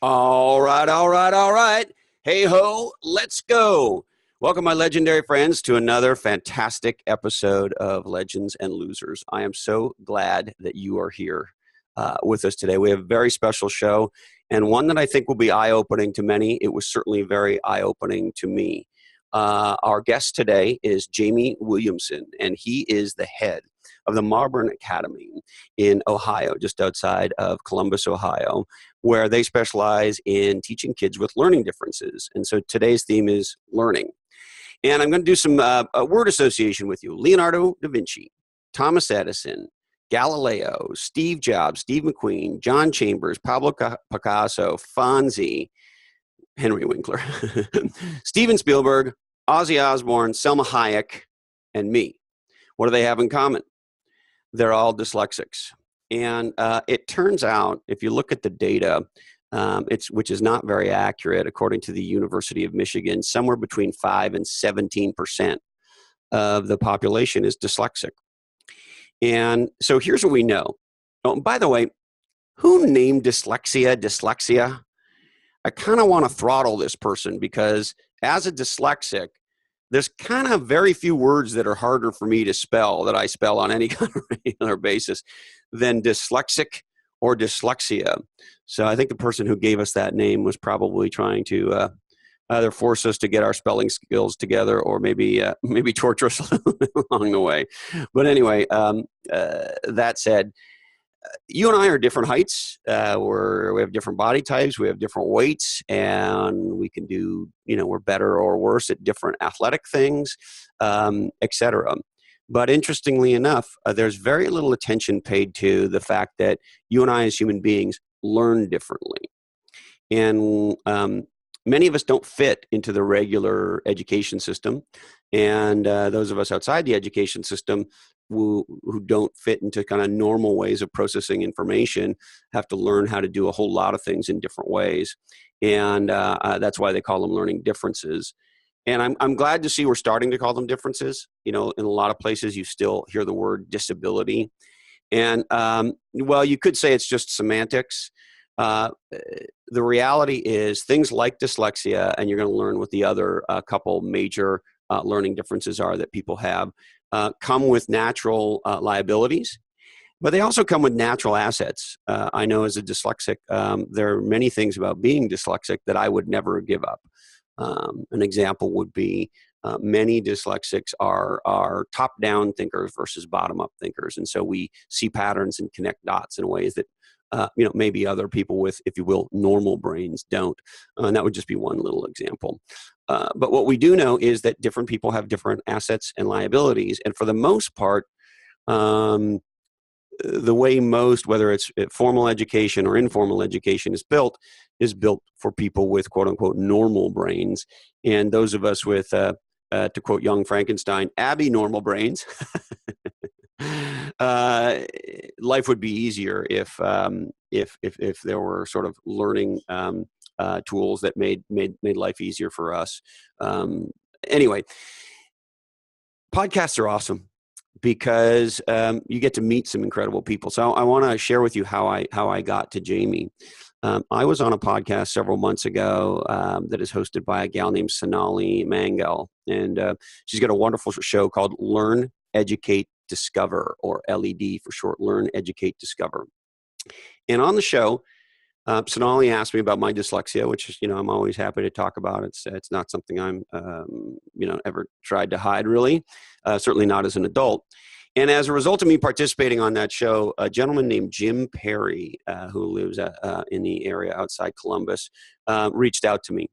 All right, all right, all right. Hey ho, let's go. Welcome, my legendary friends, to another fantastic episode of Legends and Losers. I am so glad that you are here with us today. We have a very special show and one that I think will be eye-opening to many. It was certainly very eye-opening to me. Our guest today is Jamie Williamson, and he is the head of the Marburn Academy in Ohio, just outside of Columbus, Ohio, where they specialize in teaching kids with learning differences. And so today's theme is learning. And I'm going to do some word association with you. Leonardo da Vinci, Thomas Edison, Galileo, Steve Jobs, Steve McQueen, John Chambers, Pablo Picasso, Fonzie, Henry Winkler, Steven Spielberg, Ozzy Osbourne, Selma Hayek, and me. What do they have in common? They're all dyslexics. And it turns out, if you look at the data, which is not very accurate, according to the University of Michigan, somewhere between 5 and 17% of the population is dyslexic. And so here's what we know. Oh, by the way, who named dyslexia? I kind of want to throttle this person because as a dyslexic, there's kind of very few words that are harder for me to spell that I spell on any kind of regular basis than dyslexic or dyslexia. So I think the person who gave us that name was probably trying to either force us to get our spelling skills together or maybe torture us along the way. But anyway, that said, you and I are different heights. We have different body types. We have different weights, and we can do, we're better or worse at different athletic things, etc. But interestingly enough, there's very little attention paid to the fact that you and I as human beings learn differently. And many of us don't fit into the regular education system. And those of us outside the education system who don't fit into kind of normal ways of processing information have to learn how to do a whole lot of things in different ways. And that's why they call them learning differences. And I'm glad to see we're starting to call them differences. In a lot of places you still hear the word disability. And well, you could say it's just semantics. The reality is things like dyslexia, and you're going to learn what the other couple major learning differences are that people have, come with natural liabilities, but they also come with natural assets. I know as a dyslexic, there are many things about being dyslexic that I would never give up. An example would be many dyslexics are top-down thinkers versus bottom-up thinkers, and so we see patterns and connect dots in ways that maybe other people with, if you will, normal brains don't. And that would just be one little example. But what we do know is that different people have different assets and liabilities. And for the most part, the way most, whether it's formal education or informal education is built for people with quote unquote normal brains. And those of us with, to quote young Frankenstein, abnormal brains, life would be easier if there were sort of learning tools that made life easier for us. Anyway, podcasts are awesome because you get to meet some incredible people. So I want to share with you how I got to Jamie. I was on a podcast several months ago that is hosted by a gal named Sonali Mangal, and she's got a wonderful show called Learn, Educate, Discover, or LED for short, Learn, Educate, Discover. And on the show, Sonali asked me about my dyslexia, which is, I'm always happy to talk about. It's not something I'm, ever tried to hide really, certainly not as an adult. And as a result of me participating on that show, a gentleman named Jim Perry, who lives in the area outside Columbus, reached out to me.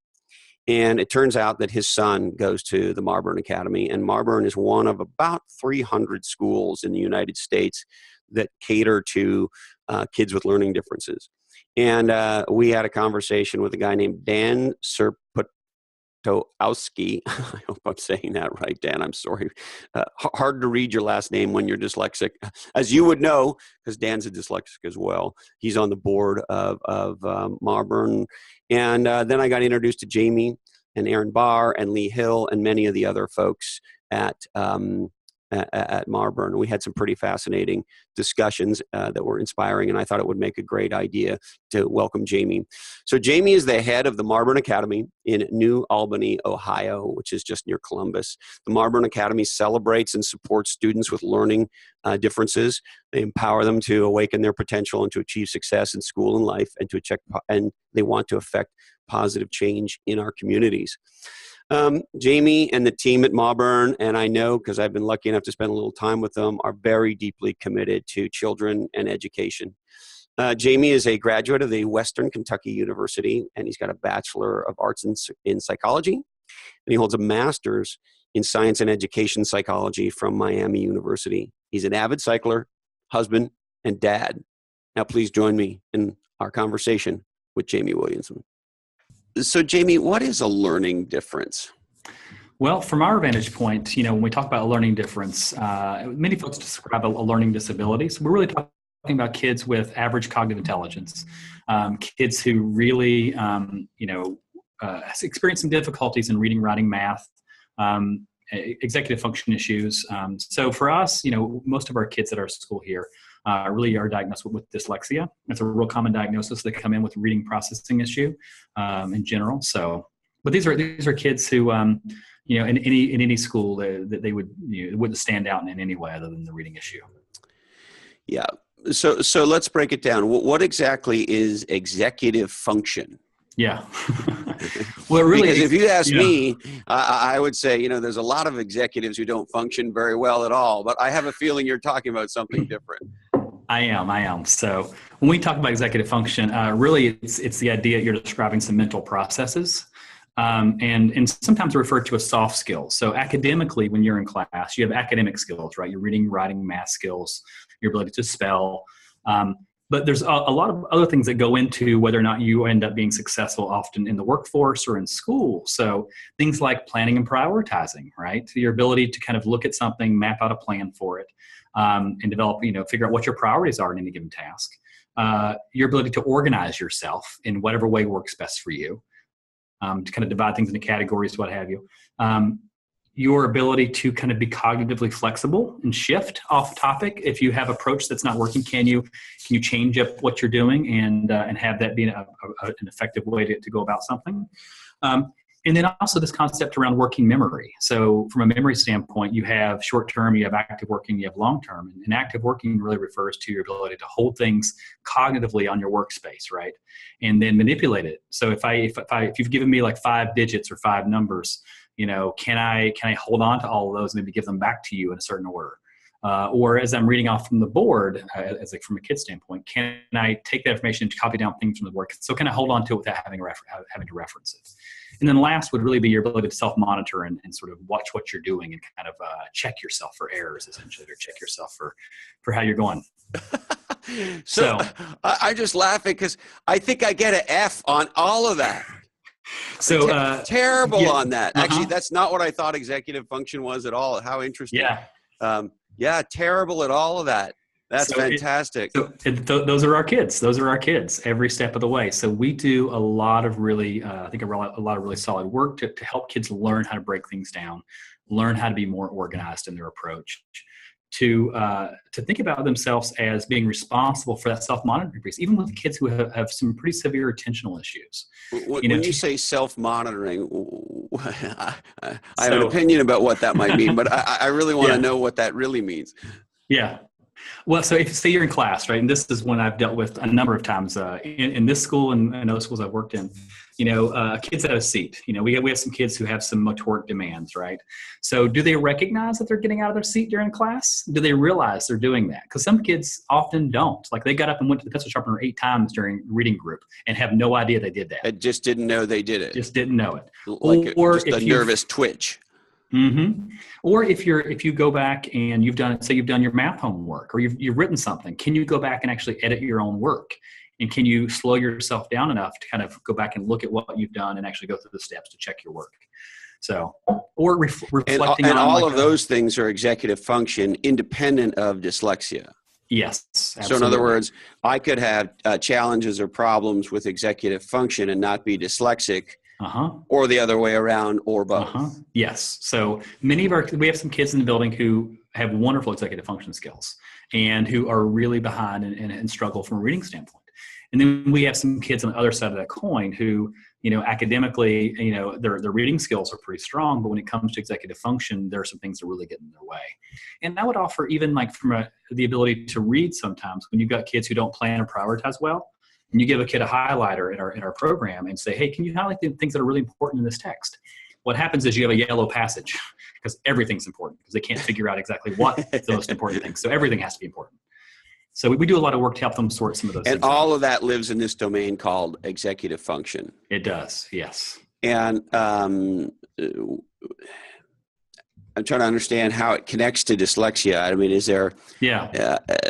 And it turns out that his son goes to the Marburn Academy, and Marburn is one of about 300 schools in the United States that cater to kids with learning differences. And we had a conversation with a guy named Dan Serpotowski. I hope I'm saying that right, Dan. I'm sorry. Hard to read your last name when you're dyslexic, as you would know, because Dan's a dyslexic as well. He's on the board of Marburn. And then I got introduced to Jamie and Aaron Barr and Lee Hill and many of the other folks at at Marburn. We had some pretty fascinating discussions that were inspiring, and I thought it would make a great idea to welcome Jamie. So Jamie is the head of the Marburn Academy in New Albany, Ohio, which is just near Columbus. The Marburn Academy celebrates and supports students with learning differences. They empower them to awaken their potential and to achieve success in school and life, and they want to affect positive change in our communities. Jamie and the team at Marburn, and I know because I've been lucky enough to spend a little time with them, are very deeply committed to children and education. Jamie is a graduate of the Western Kentucky University, and he's got a Bachelor of Arts in Psychology, and he holds a Master's in Science and Education Psychology from Miami University. He's an avid cycler, husband, and dad. Now, please join me in our conversation with Jamie Williamson. So, Jamie, what is a learning difference? Well, from our vantage point, when we talk about a learning difference, many folks describe a learning disability. So we're really talking about kids with average cognitive intelligence, kids who really, experience some difficulties in reading, writing, math, executive function issues. So for us, most of our kids at our school here really are diagnosed with dyslexia. It's a real common diagnosis. They come in with reading processing issue in general. So, but these are kids who, in any school that they would, it wouldn't stand out in any way other than the reading issue. Yeah. So let's break it down. What exactly is executive function? Yeah. Well, really, because if you ask me, I would say, there's a lot of executives who don't function very well at all, but I have a feeling you're talking about something different. I am. So when we talk about executive function, really it's the idea you're describing some mental processes, and sometimes referred to as soft skills. So academically, when you're in class, you have academic skills, right? Your reading, writing, math skills, your ability to spell. But there's a lot of other things that go into whether or not you end up being successful often in the workforce or in school. So things like planning and prioritizing, right? Your ability to kind of look at something, map out a plan for it, and develop, figure out what your priorities are in any given task. Your ability to organize yourself in whatever way works best for you, to kind of divide things into categories, what have you. Your ability to kind of be cognitively flexible and shift off topic. If you have approach that's not working, can you change up what you're doing and have that be an effective way to go about something? And then also this concept around working memory. So from a memory standpoint, you have short-term, you have active working, you have long-term. And active working really refers to your ability to hold things cognitively on your workspace, right? And then manipulate it. So if you've given me like 5 digits or 5 numbers, can I hold on to all of those and maybe give them back to you in a certain order? Or as I'm reading off from the board, from a kid's standpoint, can I take that information and copy down things from the board? So can I hold on to it without having to reference it? And then last would really be your ability to self-monitor and sort of watch what you're doing and kind of check yourself for errors, essentially, or check yourself for how you're going. So I just laughing because I think I get an F on all of that. So terrible on that. Actually, that's not what I thought executive function was at all. How interesting. Yeah. Terrible at all of that. That's fantastic. Those are our kids. Those are our kids every step of the way. So we do a lot of really, a lot of really solid work to help kids learn how to break things down, learn how to be more organized in their approach, to think about themselves as being responsible for that self-monitoring piece, even with kids who have some pretty severe attentional issues. When you say self-monitoring, I have an opinion about what that might mean, but I really want to know what that really means. Yeah. Well, so if say you're in class, right, and this is one I've dealt with a number of times in this school and other schools I've worked in, kids out of seat. We have some kids who have some motoric demands, right? So do they recognize that they're getting out of their seat during class? Do they realize they're doing that? Because some kids often don't. Like they got up and went to the pencil sharpener 8 times during reading group and have no idea they did that. They just didn't know they did it. Just didn't know it. Or just a nervous twitch. Mm-hmm. Or if you go back and you've done your math homework or you've written something, can you go back and actually edit your own work? And can you slow yourself down enough to kind of go back and look at what you've done and actually go through the steps to check your work? So, or reflecting and all of those things are executive function independent of dyslexia. Yes. Absolutely. So in other words, I could have challenges or problems with executive function and not be dyslexic. Or the other way around, or both. Yes. So we have some kids in the building who have wonderful executive function skills and who are really behind and struggle from a reading standpoint. And then we have some kids on the other side of that coin who, academically, their reading skills are pretty strong, but when it comes to executive function, there are some things that really get in their way. And I would offer even like from the ability to read sometimes when you've got kids who don't plan or prioritize well, and you give a kid a highlighter in our program and say, hey, can you highlight the things that are really important in this text? What happens is you have a yellow passage because everything's important because they can't figure out exactly what the most important thing. So everything has to be important. So we do a lot of work to help them sort some of those things. And all of that lives in this domain called executive function. It does, yes. And I'm trying to understand how it connects to dyslexia. I mean, is there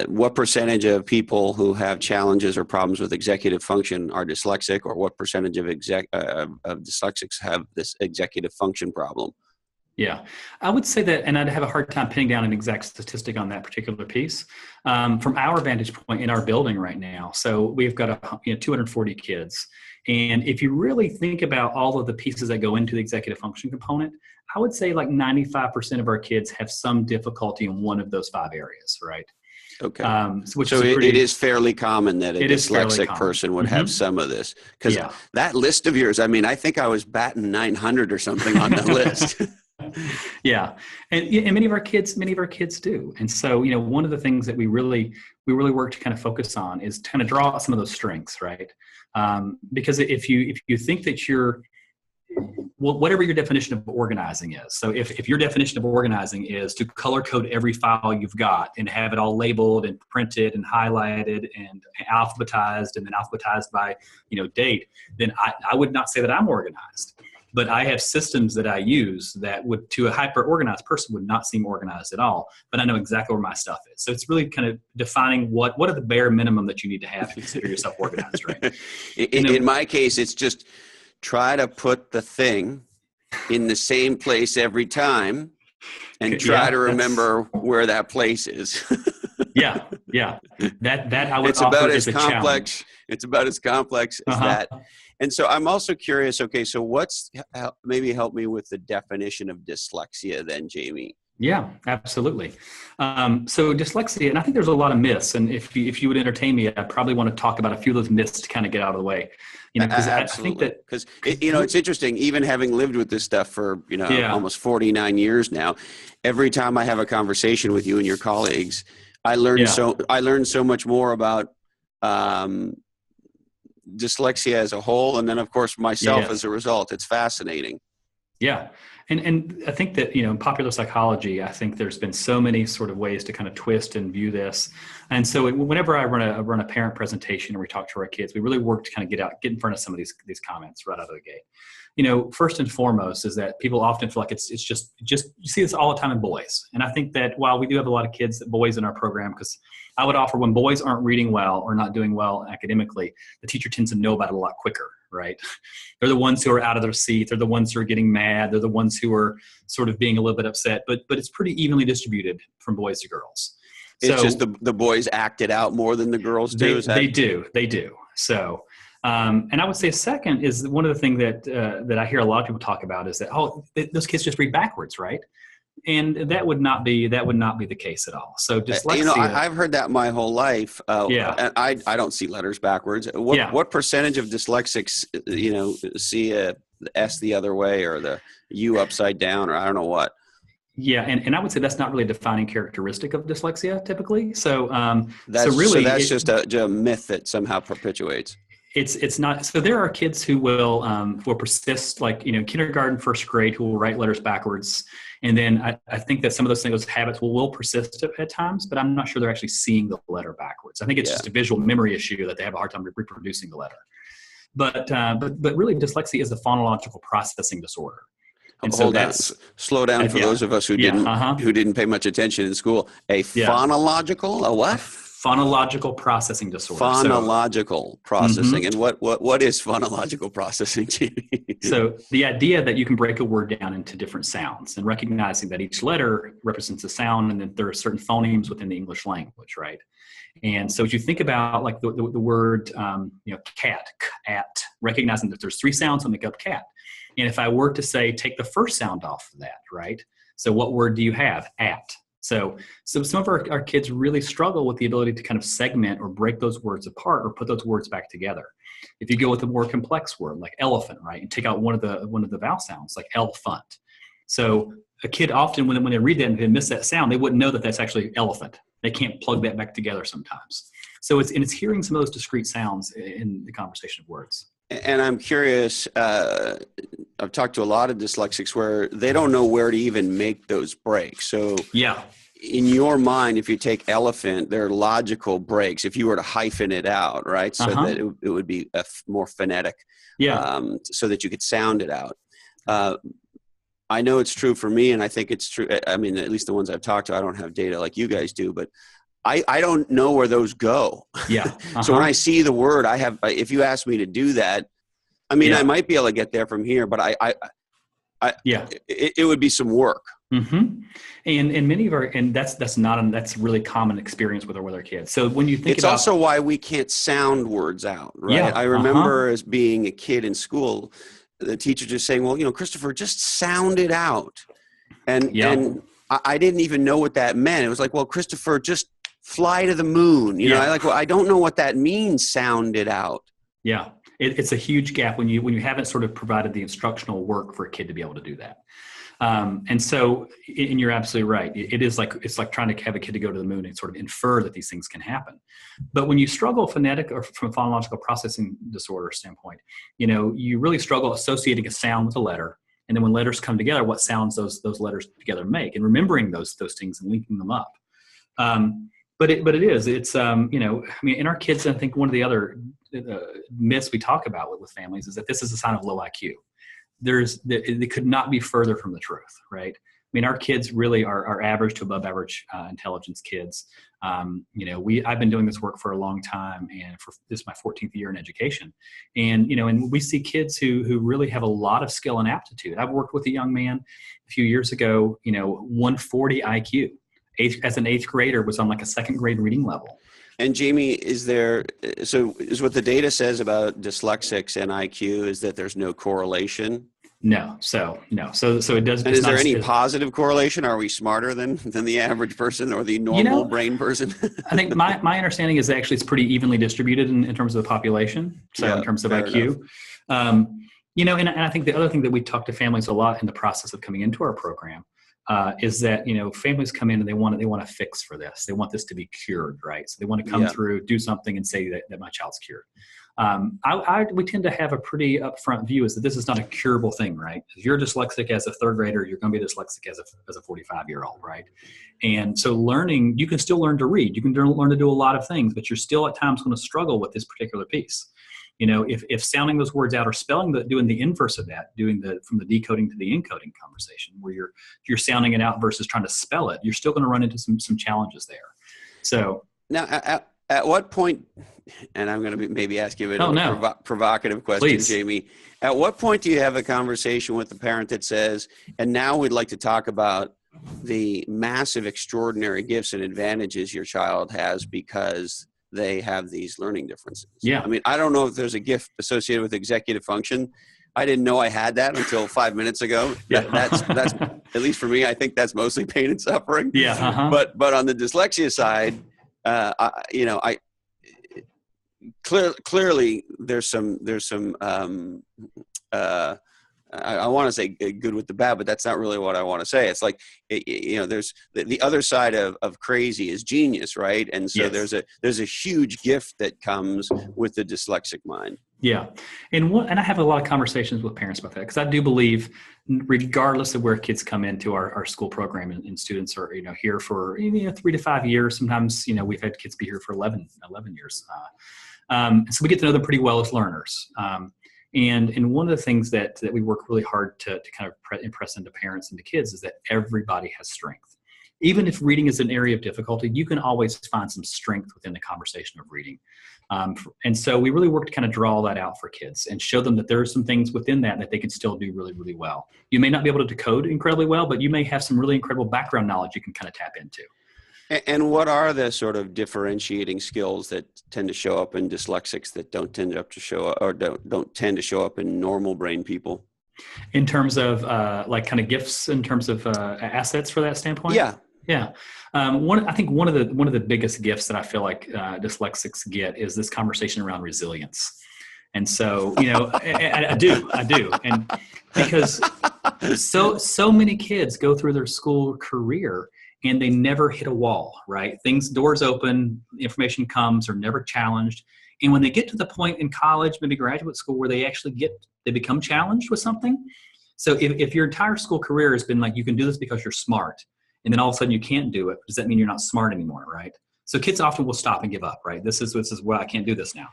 what percentage of people who have challenges or problems with executive function are dyslexic, or what percentage of dyslexics have this executive function problem? Yeah, I would say that, and I'd have a hard time pinning down an exact statistic on that particular piece. From our vantage point in our building right now, so we've got 240 kids. And if you really think about all of the pieces that go into the executive function component, I would say like 95% of our kids have some difficulty in one of those 5 areas, right? Okay. So it is fairly common that a dyslexic person would have some of this. Because that list of yours, I mean, I think I was batting 900 or something on the list. Yeah. And many of our kids do. And so, one of the things that we really work to kind of focus on is to kind of draw out some of those strengths, right? Because if you think that whatever your definition of organizing is. So if your definition of organizing is to color code every file you've got and have it all labeled and printed and highlighted and alphabetized and then alphabetized by, date, then I would not say that I'm organized. But I have systems that I use that would, to a hyper-organized person, would not seem organized at all. But I know exactly where my stuff is. So it's really kind of defining what are the bare minimum that you need to have to consider yourself organized, right? In my case, it's just try to put the thing in the same place every time and try to remember where that place is. Yeah. That I would it's offer about as as a complex. challenge. It's about as complex as that. And so I'm also curious, okay, so maybe help me with the definition of dyslexia then, Jamie. Yeah, absolutely. So dyslexia, and I think there's a lot of myths, and if you would entertain me, I probably want to talk about a few of those myths to kind of get out of the way. Because I think that, because it's interesting, even having lived with this stuff for almost 49 years now, every time I have a conversation with you and your colleagues, I learn so much more about dyslexia as a whole, and then of course myself as a result. It's fascinating. Yeah. And I think that, in popular psychology, I think there's been so many sort of ways to kind of twist and view this. And so whenever I run a parent presentation and we talk to our kids, we really work to kind of get in front of some of these comments right out of the gate. First and foremost is that people often feel like it's just you see this all the time in boys. And I think that while we do have a lot of boys in our program, because I would offer when boys aren't reading well or not doing well academically, the teacher tends to know about it a lot quicker, right? They're the ones who are out of their seat. They're the ones who are getting mad. They're the ones who are sort of being a little bit upset, but it's pretty evenly distributed from boys to girls. It's just the boys act it out more than the girls do. They do. So, and I would say second is one of the things that I hear a lot of people talk about is that, those kids just read backwards, right? And that would not be the case at all. So dyslexia. I've heard that my whole life. And I don't see letters backwards. What percentage of dyslexics, see a S the other way or the U upside down, or I don't know what. Yeah, and I would say that's not really a defining characteristic of dyslexia typically. So that's just a myth that somehow perpetuates. It's not. So there are kids who will persist, like kindergarten, first grade, who will write letters backwards, and then I think that some of those habits will persist at times, but I'm not sure they're actually seeing the letter backwards. I think it's just a visual memory issue that they have a hard time reproducing the letter. But really, dyslexia is a phonological processing disorder. And Hold on. Slow down for those of us who didn't pay much attention in school. A phonological, a what? Phonological processing disorder. Phonological processing. And what is phonological processing, Jamie? So the idea that you can break a word down into different sounds and recognizing that each letter represents a sound and that there are certain phonemes within the English language, right? And so as you think about like the word, cat, recognizing that there's 3 sounds that make up cat. And if I were to say, take the first sound off of that, right? So what word do you have? At. So some of our kids really struggle with the ability to kind of segment or break those words apart or put those words back together. If you go with a more complex word like elephant, right, and take out one of the vowel sounds like elephant. So a kid often, when they read that and they miss that sound, they wouldn't know that that's actually elephant. They can't plug that back together sometimes. So it's hearing some of those discrete sounds in the conversation of words. And I'm curious, I've talked to a lot of dyslexics where they don't know where to even make those breaks. So yeah, in your mind, if you take elephant, there are logical breaks. If you were to hyphen it out, right, so that it would be more phonetic, so that you could sound it out. I know it's true for me, and I think it's true. I mean, at least the ones I've talked to, I don't have data like you guys do, but I don't know where those go. Yeah. So when I see the word, if you ask me to do that, I mean, I might be able to get there from here, but it would be some work. Mm-hmm. And many of that's really common experience with our kids. So when you think it's also why we can't sound words out, right? Yeah. I remember as being a kid in school, the teacher just saying, well, Christopher, just sound it out. And I didn't even know what that meant. It was like, well, Christopher, just fly to the moon. I don't know what that means. Sound it out. Yeah. It's a huge gap when you haven't sort of provided the instructional work for a kid to be able to do that. And you're absolutely right. It's like trying to have a kid to go to the moon and sort of infer that these things can happen. But when you struggle phonetic or from a phonological processing disorder standpoint, you really struggle associating a sound with a letter. And then when letters come together, what sounds those letters together make, and remembering those things and linking them up. But it's in our kids, I think one of the other myths we talk about with families is that this is a sign of low IQ. It could not be further from the truth, right? I mean, our kids really are average to above average intelligence kids. I've been doing this work for a long time, and this is my 14th year in education. And we see kids who really have a lot of skill and aptitude. I've worked with a young man a few years ago, 140 IQ. As an eighth grader, was on like a second grade reading level. And Jamie, is what the data says about dyslexics and IQ is that there's no correlation? No. So it does. And is there any positive correlation? Are we smarter than the average person or the normal brain person? I think my understanding is actually it's pretty evenly distributed in terms of the population. So in terms of IQ, and I think the other thing that we talk to families a lot in the process of coming into our program is that families come in and they want a fix for this. They want this to be cured, right? So they want to come through, do something, and say that my child's cured. We tend to have a pretty upfront view is that this is not a curable thing, right? If you're dyslexic as a third grader, you're going to be dyslexic as a 45-year-old, right? And so you can still learn to read. You can learn to do a lot of things, but you're still at times going to struggle with this particular piece. If sounding those words out or doing the inverse of that, from the decoding to the encoding conversation, where you're sounding it out versus trying to spell it, you're still going to run into some challenges there. So now, at what point, and I'm going to maybe ask you a provocative question, Please. Jamie. At what point do you have a conversation with the parent that says, and now we'd like to talk about the massive, extraordinary gifts and advantages your child has because they have these learning differences? Yeah. I mean, I don't know if there's a gift associated with executive function. I didn't know I had that until 5 minutes ago. That's at least for me, I think that's mostly pain and suffering. Yeah. Uh-huh. But on the dyslexia side, clearly there's some I want to say good with the bad, but that's not really what I want to say. It's like, there's the other side of crazy is genius, right? And so yes. there's a huge gift that comes with the dyslexic mind. Yeah. And I have a lot of conversations with parents about that, because I do believe regardless of where kids come into our school program and students are, here for 3 to 5 years. Sometimes, we've had kids be here for 11 years. So we get to know them pretty well as learners. And one of the things that we work really hard to kind of impress into parents and to kids is that everybody has strength. Even if reading is an area of difficulty, you can always find some strength within the conversation of reading. And so we really work to kind of draw that out for kids and show them that there are some things within that they can still do really, really well. You may not be able to decode incredibly well, but you may have some really incredible background knowledge you can kind of tap into. And what are the sort of differentiating skills that tend to show up in dyslexics that don't tend to show up in normal brain people? In terms of kind of gifts, in terms of assets for that standpoint? Yeah. Yeah. I think one of the biggest gifts that I feel like dyslexics get is this conversation around resilience. And so, I do. And because so many kids go through their school career and they never hit a wall, right? Doors open, information comes, are never challenged. And when they get to the point in college, maybe graduate school, where they become challenged with something. So if your entire school career has been like, you can do this because you're smart, and then all of a sudden you can't do it, does that mean you're not smart anymore, right? So kids often will stop and give up, right? This is well, I can't do this now.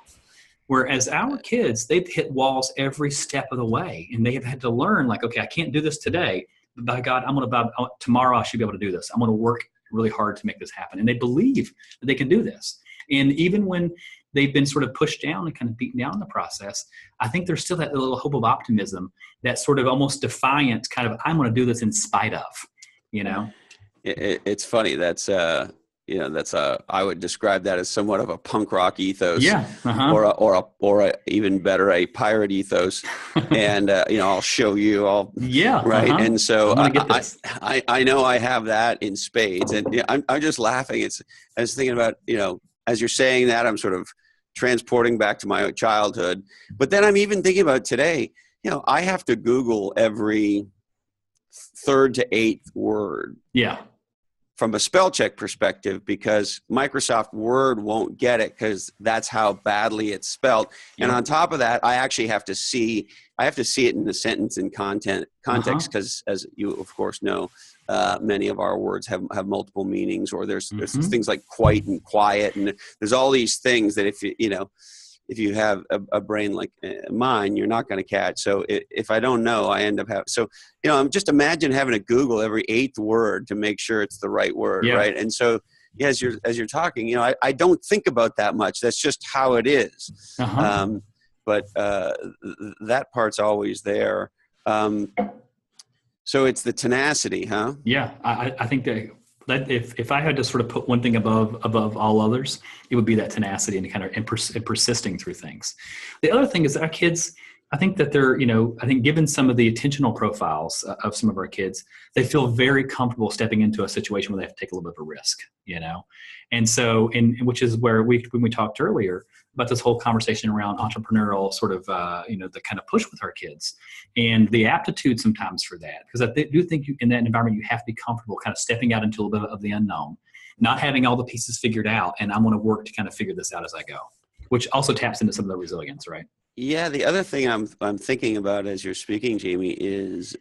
Whereas our kids, they've hit walls every step of the way, and they have had to learn, like, okay, I can't do this today, but by God, tomorrow I should be able to do this. I'm going to work really hard to make this happen. And they believe that they can do this. And even when they've been sort of pushed down and kind of beaten down in the process, I think there's still that little hope of optimism, that sort of almost defiant kind of, I'm going to do this in spite of, It's funny. I would describe that as somewhat of a punk rock ethos, yeah, or a even better, a pirate ethos. And I'll show you. Right. And so I know I have that in spades, and I'm just laughing. I was thinking about, as you're saying that, I'm sort of transporting back to my childhood. But then I'm even thinking about today. I have to Google every third to eighth word. Yeah. From a spell check perspective, because Microsoft Word won't get it because that's how badly it's spelled. Yeah. And on top of that, I actually have to see it in the sentence and context, because as you of course know, many of our words have multiple meanings, or there's things like quite and quiet, and there's all these things that if you have a brain like mine, you're not going to catch. So if I don't know, I end up having. So, I'm just imagine having to Google every eighth word to make sure it's the right word, right? And so, as you're talking, I don't think about that much. That's just how it is. But that part's always there. So it's the tenacity, huh? Yeah, I think that if I had to sort of put one thing above all others, it would be that tenacity and kind of and persisting through things. The other thing is that our kids, I think that they're, I think given some of the attentional profiles of some of our kids, they feel very comfortable stepping into a situation where they have to take a little bit of a risk, and so, which is where when we talked earlier about this whole conversation around entrepreneurial sort of, the kind of push with our kids and the aptitude sometimes for that. Because I do think in that environment, you have to be comfortable kind of stepping out into a little bit of the unknown, not having all the pieces figured out. And I'm going to work to kind of figure this out as I go, which also taps into some of the resilience, right? Yeah. The other thing I'm thinking about as you're speaking, Jamie, is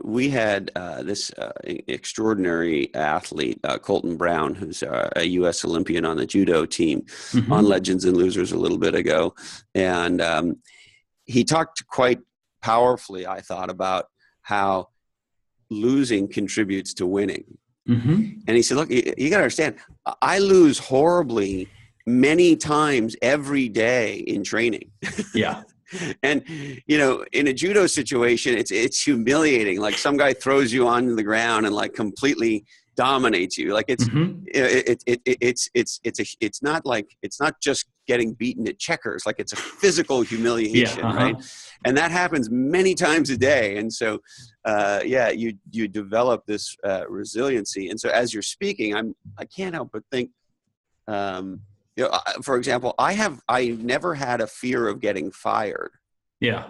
we had this extraordinary athlete, Colton Brown, who's a U.S. Olympian on the judo team, on Legends and Losers a little bit ago. And he talked quite powerfully, I thought, about how losing contributes to winning. And he said, look, you got to understand, I lose horribly many times every day in training. Yeah. And, in a judo situation, it's humiliating. Like some guy throws you on the ground and like completely dominates you. Like it's not just getting beaten at checkers. Like it's a physical humiliation, right? And that happens many times a day. And so, you develop this resiliency. And so as you're speaking, I can't help but think, for example, I've never had a fear of getting fired. Yeah.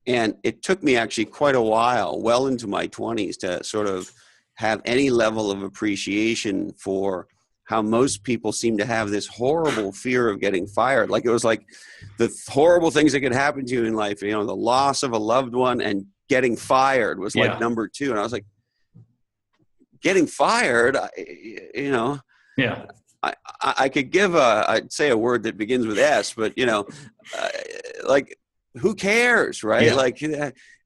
And it took me actually quite a while, well into my 20s, to sort of have any level of appreciation for how most people seem to have this horrible fear of getting fired. Like it was like the horrible things that could happen to you in life, the loss of a loved one, and getting fired was like number two. And I was like, getting fired, Yeah. I could give I'd say a word that begins with S, but like who cares, right? Like,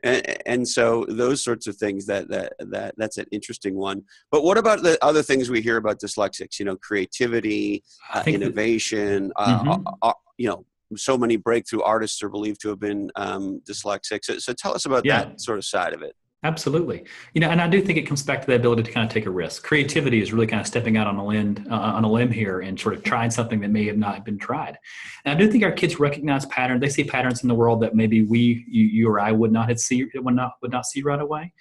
and so those sorts of things that's an interesting one. But what about the other things we hear about dyslexics? Creativity, innovation. So many breakthrough artists are believed to have been dyslexic. So tell us about that sort of side of it. Absolutely. And I do think it comes back to the ability to kind of take a risk. Creativity is really kind of stepping out on a limb here and sort of trying something that may have not been tried. And I do think our kids recognize patterns. They see patterns in the world that maybe you or I would not see right away.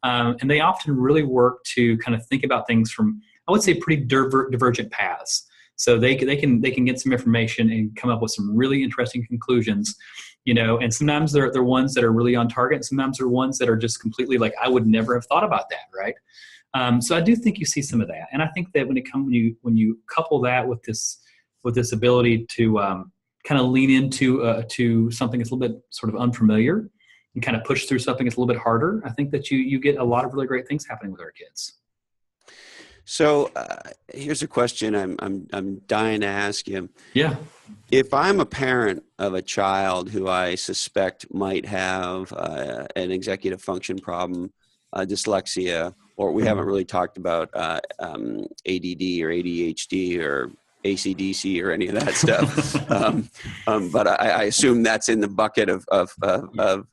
And they often really work to kind of think about things from, I would say, pretty divergent paths. So they can get some information and come up with some really interesting conclusions. And sometimes they're ones that are really on target, and sometimes they're ones that are just completely like, I would never have thought about that, right? So I do think you see some of that, and I think that when you couple that with this ability to kind of lean into to something that's a little bit sort of unfamiliar and kind of push through something that's a little bit harder, I think that you get a lot of really great things happening with our kids. So here's a question I'm dying to ask you. Yeah. If I'm a parent of a child who I suspect might have an executive function problem, dyslexia, or we haven't really talked about ADD or ADHD or ACDC or any of that stuff, but I assume that's in the bucket of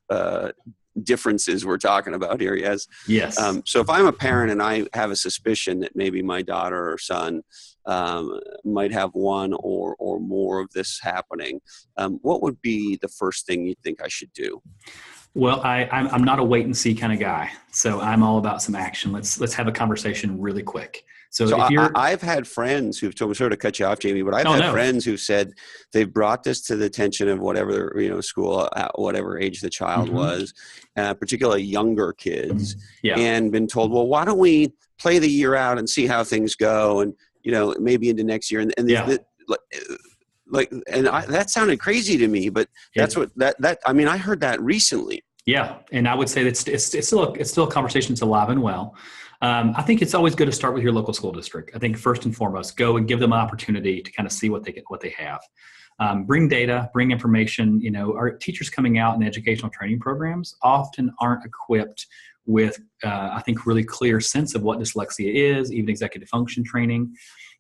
differences we're talking about here. Yes. Yes. So if I'm a parent and I have a suspicion that maybe my daughter or son might have one or more of this happening, what would be the first thing you think I should do? Well, I'm not a wait and see kind of guy, so I'm all about some action. Let's have a conversation really quick. So I've had friends who've told me, sorry to cut you off, Jamie, but I've had friends who've said they've brought this to the attention of whatever, school, at whatever age the child was, particularly younger kids, and been told, well, why don't we play the year out and see how things go, and maybe into next year, and that sounded crazy to me, but that's what I mean, I heard that recently. Yeah, and I would say that it's still a conversation that's alive and well. I think it's always good to start with your local school district. I think first and foremost, go and give them an opportunity to kind of see what they have. Bring data, bring information. Our teachers coming out in educational training programs often aren't equipped with, I think, really clear sense of what dyslexia is, even executive function training.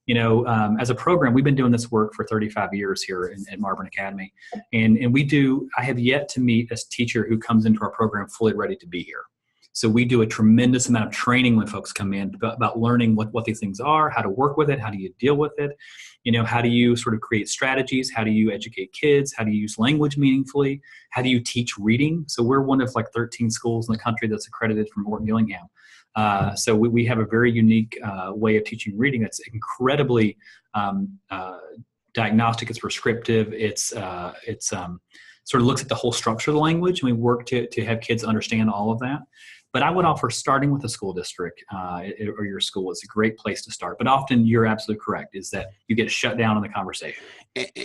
As a program, we've been doing this work for 35 years here at Marburn Academy. And I have yet to meet a teacher who comes into our program fully ready to be here. So we do a tremendous amount of training when folks come in about learning what these things are, how to work with it, how do you deal with it, how do you sort of create strategies, how do you educate kids, how do you use language meaningfully, how do you teach reading. So we're one of like 13 schools in the country that's accredited from Morton Gillingham. So we have a very unique way of teaching reading that's incredibly diagnostic. It's prescriptive. It's sort of looks at the whole structure of the language, and we work to have kids understand all of that. But I would offer starting with a school district or your school is a great place to start. But often you're absolutely correct, is that you get shut down in the conversation.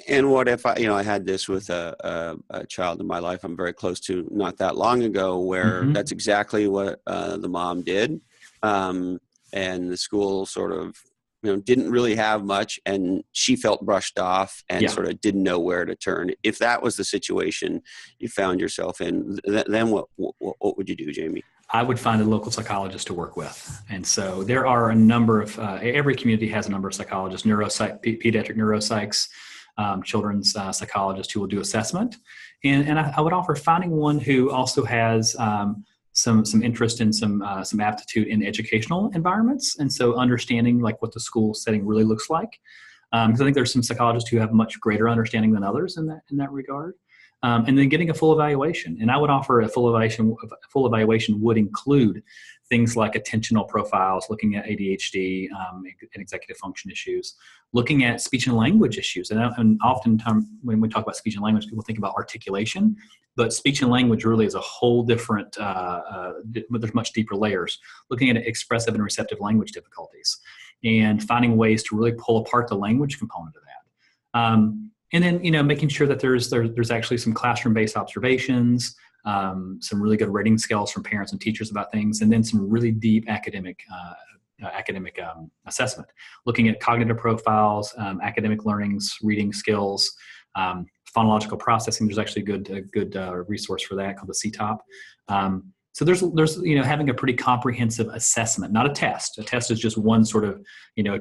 And what if I had this with a child in my life I'm very close to not that long ago, where that's exactly what the mom did. And the school sort of, didn't really have much, and she felt brushed off and sort of didn't know where to turn. If that was the situation you found yourself in, then what would you do, Jamie? I would find a local psychologist to work with. And so there are a number of, every community has a number of psychologists, pediatric neuropsychs, children's psychologists who will do assessment. And I would offer finding one who also has some interest in some aptitude in educational environments. And so understanding like what the school setting really looks like. Because I think there's some psychologists who have much greater understanding than others in that regard. And then getting a full evaluation. And I would offer a full evaluation. A full evaluation would include things like attentional profiles, looking at ADHD and executive function issues, looking at speech and language issues. And oftentimes when we talk about speech and language, people think about articulation, but speech and language really is a whole different, there's much deeper layers. Looking at expressive and receptive language difficulties and finding ways to really pull apart the language component of that. And then, making sure that there's actually some classroom-based observations, some really good rating scales from parents and teachers about things, and then some really deep academic assessment, looking at cognitive profiles, academic learnings, reading skills, phonological processing. There's actually a good resource for that called the CTOP. So there's having a pretty comprehensive assessment, not a test. A test is just one sort of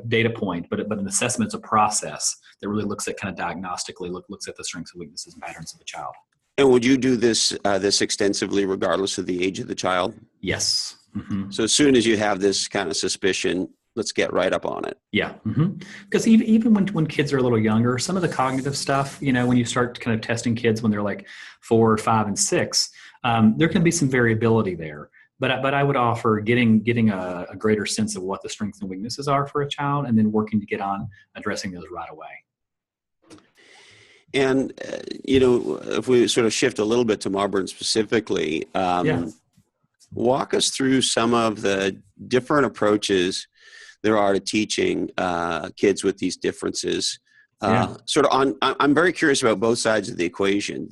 data point, but an assessment is a process that really looks at kind of diagnostically looks at the strengths and weaknesses and patterns of the child. And would you do this extensively regardless of the age of the child? Yes. Mm-hmm. So as soon as you have this kind of suspicion, let's get right up on it. Yeah. Because even when kids are a little younger, some of the cognitive stuff, when you start kind of testing kids when they're like 4 or 5 and 6, there can be some variability there. But I would offer getting a greater sense of what the strengths and weaknesses are for a child, and then working to get on addressing those right away. And, if we sort of shift a little bit to Marburn specifically, walk us through some of the different approaches there are to teaching kids with these differences. I'm very curious about both sides of the equation.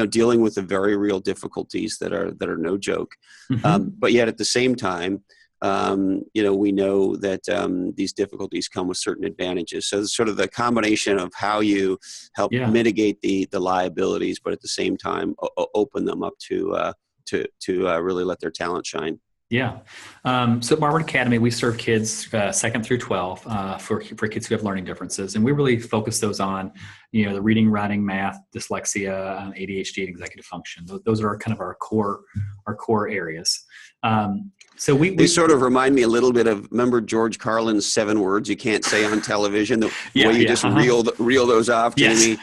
Dealing with the very real difficulties that are no joke, but yet at the same time, we know that these difficulties come with certain advantages. So sort of the combination of how you help mitigate the liabilities, but at the same time open them up to really let their talent shine. Yeah. So at Marburn Academy, we serve kids 2nd through 12 for kids who have learning differences. And we really focus those on, the reading, writing, math, dyslexia, ADHD, and executive function. Those are kind of our core areas. So we sort of remind me a little bit of, remember George Carlin's 7 words you can't say on television? The way you just reel those off to me.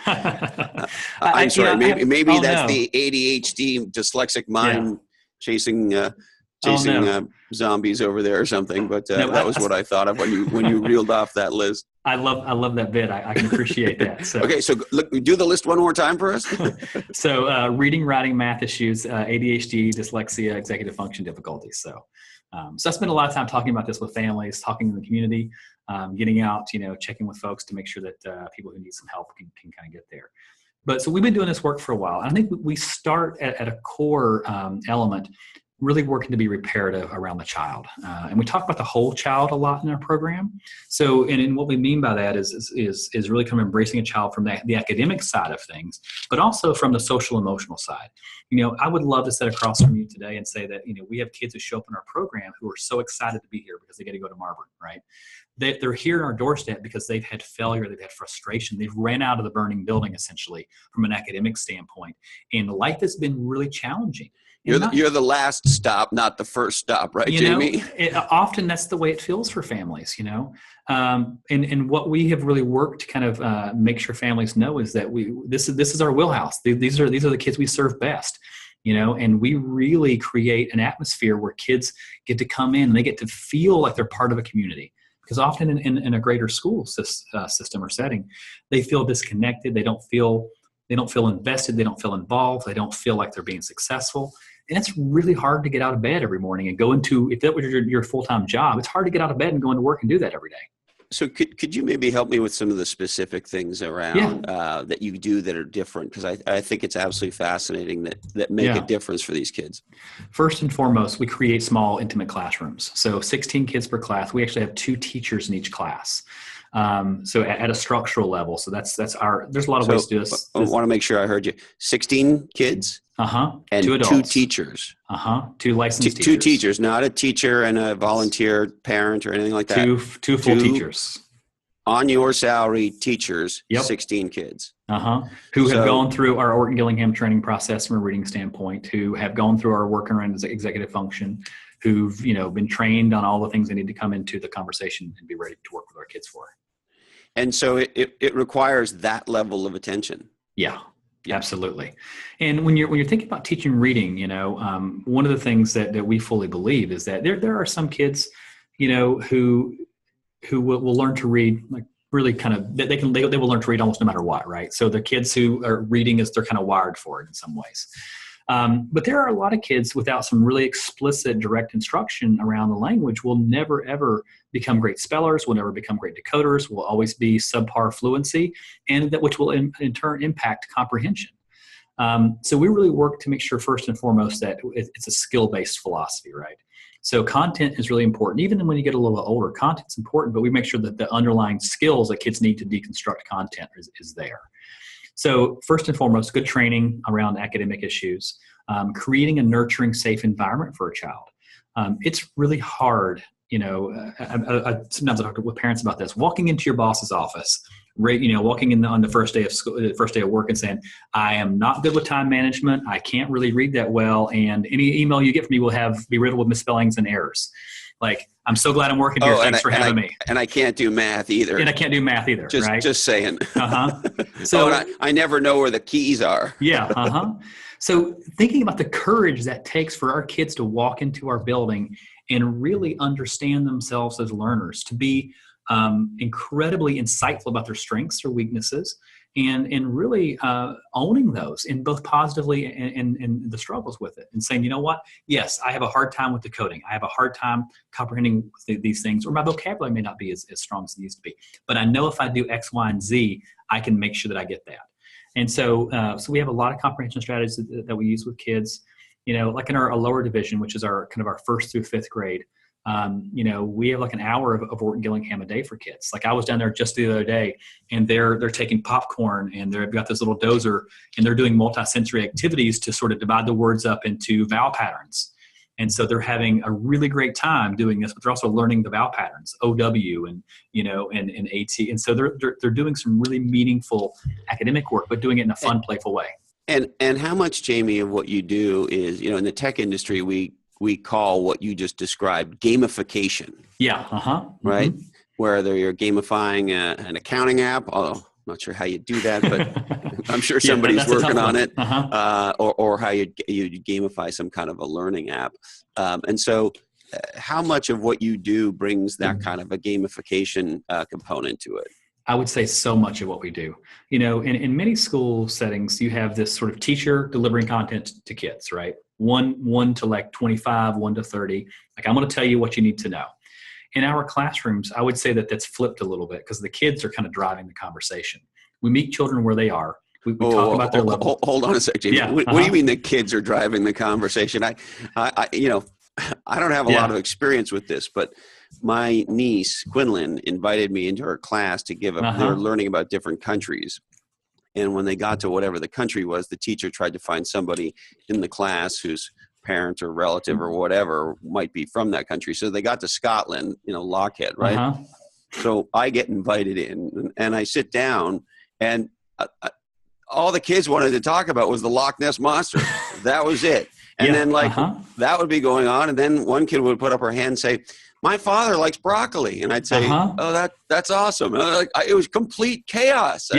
I'm sorry, maybe that's the ADHD dyslexic mind chasing zombies over there or something, but that was what I thought of when you reeled off that list. I love that bit. I can appreciate that. So. Okay, so look, do the list one more time for us. So reading, writing, math issues, ADHD, dyslexia, executive function difficulties. So I spend a lot of time talking about this with families, talking in the community, getting out, checking with folks to make sure that people who need some help can kind of get there. But so we've been doing this work for a while. And I think we start at a core element, really working to be reparative around the child. And we talk about the whole child a lot in our program. So, and what we mean by that is really kind of embracing a child from the academic side of things, but also from the social emotional side. I would love to sit across from you today and say that, we have kids who show up in our program who are so excited to be here because they get to go to Marburn, right? They're here on our doorstep because they've had failure, they've had frustration, they've ran out of the burning building essentially from an academic standpoint. And life has been really challenging. You're the last stop, not the first stop, right, Jamie? Often that's the way it feels for families, and what we have really worked to kind of make sure families know is that this is our wheelhouse. These are the kids we serve best, and we really create an atmosphere where kids get to come in and they get to feel like they're part of a community. Because often in a greater school system or setting, they feel disconnected. They don't feel invested. They don't feel involved. They don't feel like they're being successful. And it's really hard to get out of bed every morning and go into, if that was your full-time job, it's hard to get out of bed and go into work and do that every day. So could you maybe help me with some of the specific things around that you do that are different? Because I think it's absolutely fascinating that make a difference for these kids. First and foremost, we create small, intimate classrooms. So 16 kids per class. We actually have 2 teachers in each class. So at a structural level. So there's a lot of ways to do this. I want to make sure I heard you. 16 kids? And 2 adults. 2 teachers? 2 licensed teachers. 2 teachers, not a teacher and a volunteer parent or anything like that. 2 full teachers. On your salary teachers, 16 kids. Who have gone through our Orton Gillingham training process from a reading standpoint, who have gone through our work around executive function, who've, been trained on all the things they need to come into the conversation and be ready to work with our kids for. And so it requires that level of attention. Yeah, absolutely. And when you're thinking about teaching reading, one of the things that we fully believe is that there are some kids, who will learn to read, like really kind of, they will learn to read almost no matter what, right? So the kids who are reading they're kind of wired for it in some ways. But there are a lot of kids without some really explicit direct instruction around the language will never, ever become great spellers, will never become great decoders, will always be subpar fluency, and which will in turn impact comprehension. So we really work to make sure first and foremost that it's a skill-based philosophy, right? So content is really important. Even when you get a little older, content's important, but we make sure that the underlying skills that kids need to deconstruct content is there. So first and foremost, good training around academic issues, creating a nurturing, safe environment for a child. It's really hard Sometimes I talk with parents about this, walking into your boss's office, walking in on the first day of school, the first day of work and saying, I am not good with time management. I can't really read that well. And any email you get from me will be riddled with misspellings and errors. Like, I'm so glad I'm working here. Thanks for having me. And I can't do math either. Right? Just saying. So I never know where the keys are. Yeah. So thinking about the courage that takes for our kids to walk into our building and really understand themselves as learners, to be incredibly insightful about their strengths or weaknesses, and really owning those, in both positively and the struggles with it, and saying, you know what, yes, I have a hard time with the coding. I have a hard time comprehending these things, or my vocabulary may not be as strong as it used to be. But I know if I do X, Y, and Z, I can make sure that I get that. And so we have a lot of comprehension strategies that we use with kids. Like in our lower division, which is our kind of our 1st through 5th grade, we have like an hour of Orton Gillingham a day for kids. Like, I was down there just the other day, and they're taking popcorn, and they've got this little dozer, and they're doing multisensory activities to sort of divide the words up into vowel patterns. And so they're having a really great time doing this, but they're also learning the vowel patterns, OW and AT. And so they're doing some really meaningful academic work, but doing it in a fun, playful way. And how much, Jamie, of what you do is, in the tech industry, we call what you just described gamification. Yeah. Right? Mm-hmm. Whether you're gamifying an accounting app, although I'm not sure how you do that, but I'm sure somebody's working on it, or how you gamify some kind of a learning app. And so how much of what you do brings that kind of a gamification component to it? I would say so much of what we do. In many school settings, you have this sort of teacher delivering content to kids, right? One to like 25, 1 to 30. Like, I'm going to tell you what you need to know. In our classrooms, I would say that's flipped a little bit, because the kids are kind of driving the conversation. We meet children where they are. We talk about their level. Hold on a second, Jamie. Yeah, what do you mean the kids are driving the conversation? I don't have a lot of experience with this, but my niece, Quinlan, invited me into her class to give they were learning about different countries. And when they got to whatever the country was, the teacher tried to find somebody in the class whose parent or relative or whatever might be from that country. So they got to Scotland, Lochhead, right? So I get invited in, and I sit down, and all the kids wanted to talk about was the Loch Ness Monster. That was it. And then that would be going on. And then one kid would put up her hand and say, my father likes broccoli. And I'd say, oh, that's awesome. And it was complete chaos.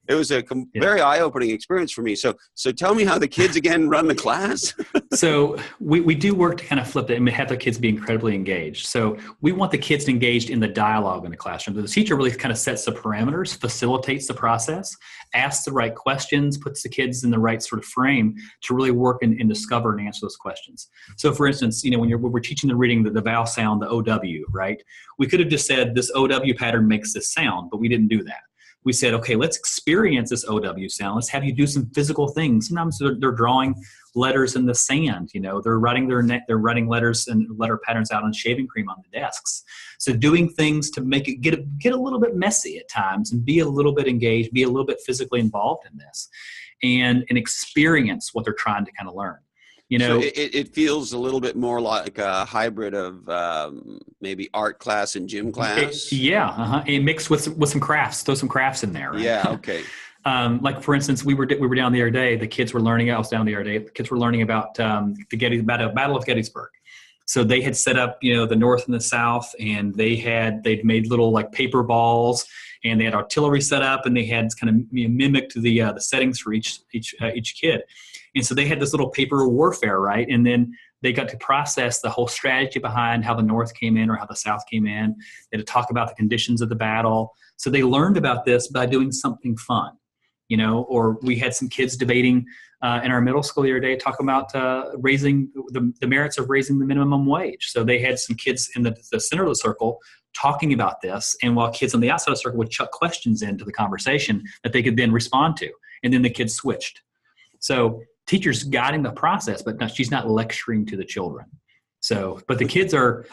It was a very eye-opening experience for me. So tell me how the kids again run the class. So we do work to kind of flip it and have the kids be incredibly engaged. So we want the kids engaged in the dialogue in the classroom. The teacher really kind of sets the parameters, facilitates the process, asks the right questions, puts the kids in the right sort of frame to really work and discover and answer those questions. So for instance, when we're teaching them reading the vowel sound, the OW, right? We could have just said this OW pattern makes this sound, but we didn't do that. We said, okay, let's experience this OW sound. Let's have you do some physical things. Sometimes they're drawing letters in the sand. They're writing they're writing letters and letter patterns out on shaving cream on the desks. So doing things to make it get a little bit messy at times, and be a little bit engaged, be a little bit physically involved in this, and experience what they're trying to kind of learn. So it feels a little bit more like a hybrid of maybe art class and gym class. And mixed with some crafts. Throw some crafts in there. Right? Yeah. Okay. Like for instance, we were down the other day. The kids were learning. I was down the other day. The kids were learning about the Battle of Gettysburg. So they had set up, the North and the South, and they'd made little like paper balls, and they had artillery set up, and they had kind of mimicked the settings for each kid. And so they had this little paper warfare, right? And then they got to process the whole strategy behind how the North came in or how the South came in. They had to talk about the conditions of the battle. So they learned about this by doing something fun, or we had some kids debating in our middle school the other day, talking about raising the merits of raising the minimum wage. So they had some kids in the center of the circle talking about this, and while kids on the outside of the circle would chuck questions into the conversation that they could then respond to. And then the kids switched. So teacher's guiding the process, but no, she's not lecturing to the children. So, but the kids are,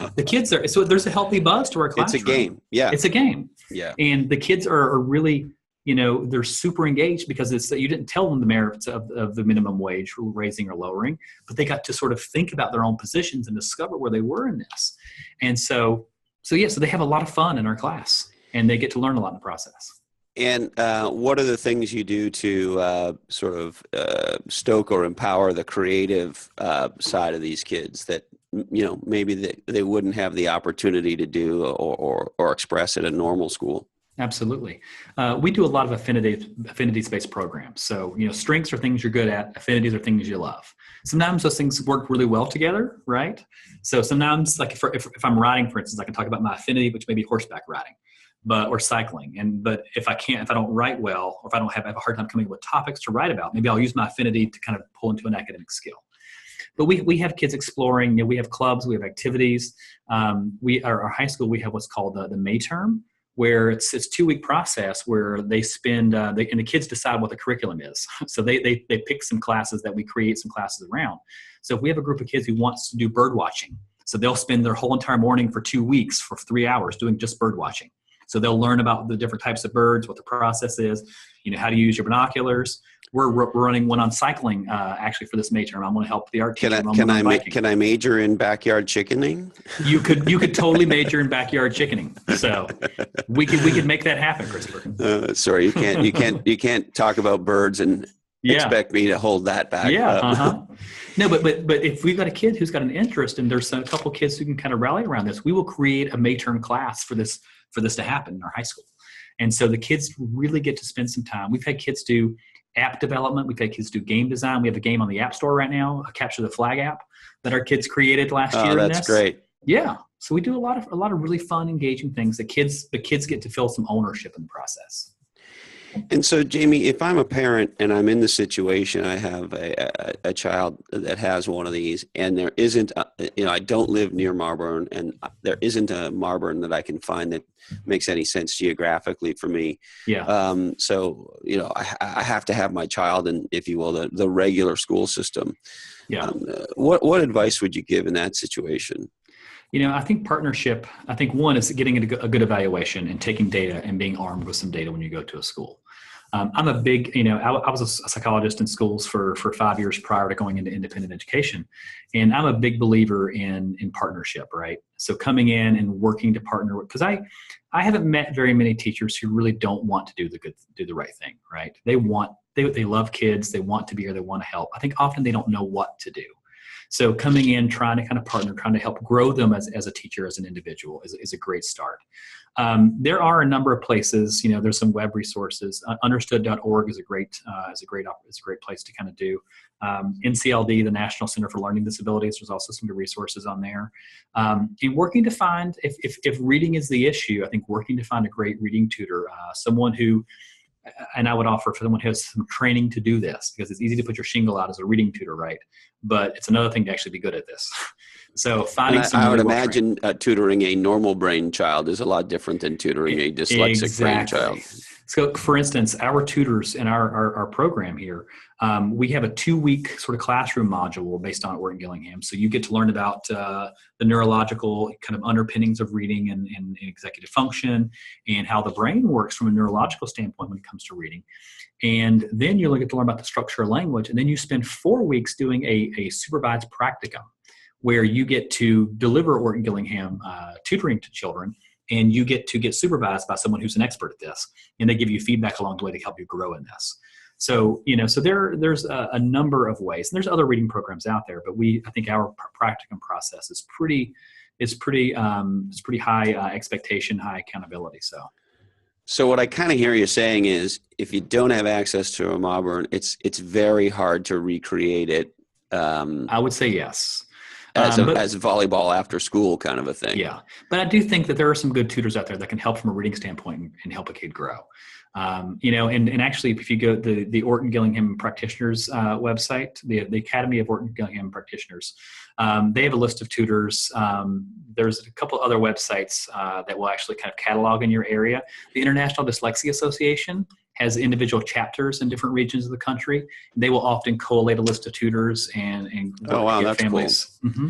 so there's a healthy buzz to our classroom. It's a game. Yeah. It's a game. Yeah. And the kids are really they're super engaged because you didn't tell them the merits of the minimum wage raising or lowering, but they got to sort of think about their own positions and discover where they were in this. And so they have a lot of fun in our class, and they get to learn a lot in the process. And what are the things you do to sort of stoke or empower the creative side of these kids that, maybe they wouldn't have the opportunity to do or express at a normal school? Absolutely. We do a lot of affinities-based programs. So, strengths are things you're good at. Affinities are things you love. Sometimes those things work really well together, right? So sometimes, like if I'm riding, for instance, I can talk about my affinity, which may be horseback riding, or cycling. But if I don't write well, or if I have a hard time coming up with topics to write about, maybe I'll use my affinity to kind of pull into an academic skill. But we have kids exploring. We have clubs, we have activities. Our high school, we have what's called the May term, where it's a 2-week process where they spend and the kids decide what the curriculum is. So they pick some classes that we create some classes around. So if we have a group of kids who wants to do bird watching, so they'll spend their whole entire morning for 2 weeks for 3 hours doing just bird watching. So they'll learn about the different types of birds, what the process is, how to use your binoculars. We're running one on cycling actually for this May term. I'm going to help the art teacher. Can I major in backyard chickening? You could totally major in backyard chickening. So we could make that happen, Christopher. Sorry, you can't talk about birds and expect me to hold that back. Yeah. No, but if we've got a kid who's got an interest, and there's a couple kids who can kind of rally around this, we will create a May term class for this to happen in our high school. And so the kids really get to spend some time. We've had kids do app development. We've had kids do game design. We have a game on the App Store right now, a Capture the Flag app that our kids created last year. Oh, that's great. Yeah. So we do a lot of really fun, engaging things. The kids get to feel some ownership in the process. And so, Jamie, if I'm a parent and I'm in the situation, I have a child that has one of these, and there isn't, I don't live near Marburn, and there isn't a Marburn that I can find that makes any sense geographically for me. Yeah. So, I have to have my child in, if you will, the regular school system. Yeah. What advice would you give in that situation? I think partnership, one is getting a good evaluation and taking data and being armed with some data when you go to a school. I'm a big, I was a psychologist in schools for 5 years prior to going into independent education. And I'm a big believer in partnership, right? So coming in and working to partner with, because I haven't met very many teachers who really don't want to do the right thing, right? They love kids. They want to be here. They want to help. I think often they don't know what to do. So coming in, trying to kind of partner, trying to help grow them as a teacher, as an individual is a great start. There are a number of places, there's some web resources. Understood.org is a great place to kind of do. NCLD, the National Center for Learning Disabilities, there's also some good resources on there. And working to find, if reading is the issue, I think working to find a great reading tutor, someone who, and I would offer for someone who has some training to do this, because it's easy to put your shingle out as a reading tutor, right? But it's another thing to actually be good at this. So finding some. I would imagine tutoring a normal brain child is a lot different than tutoring a dyslexic brain child. So, for instance, our tutors in our program here, we have a 2-week sort of classroom module based on Orton Gillingham. So you get to learn about the neurological kind of underpinnings of reading and executive function, and how the brain works from a neurological standpoint when it comes to reading. And then you get to learn about the structure of language. And then you spend 4 weeks doing a supervised practicum, where you get to deliver Orton Gillingham tutoring to children, and you get to get supervised by someone who's an expert at this, and they give you feedback along the way to help you grow in this. So, there's a number of ways, and there's other reading programs out there, but I think our practicum process is pretty high expectation, high accountability. So what I kind of hear you saying is, if you don't have access to a Marburn, it's very hard to recreate it. I would say yes. As volleyball after school kind of a thing. Yeah. But I do think that there are some good tutors out there that can help from a reading standpoint and help a kid grow. And actually, if you go to the Orton Gillingham Practitioners website, the Academy of Orton Gillingham Practitioners, they have a list of tutors. There's a couple other websites that will actually kind of catalog in your area. The International Dyslexia Association has individual chapters in different regions of the country. They will often collate a list of tutors and oh, wow, that's families. Cool. Mm-hmm.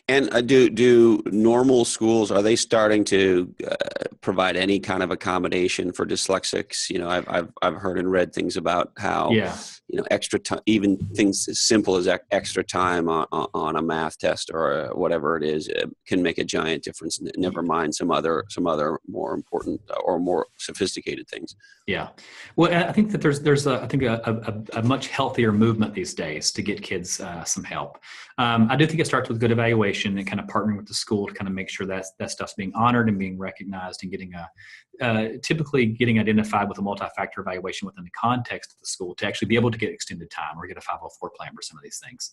And do normal schools, are they starting to provide any kind of accommodation for dyslexics? You know, I've heard and read things about how, Yeah. you know, extra time, even things as simple as extra time on a math test or whatever it is, can make a giant difference. Never mind some other more important or more sophisticated things. Yeah. Well, I think that there's a much healthier movement these days to get kids some help. I do think it starts with good evaluation and kind of partnering with the school to kind of make sure that stuff's being honored and being recognized and getting typically getting identified with a multi-factor evaluation within the context of the school to actually be able to get extended time or get a 504 plan for some of these things.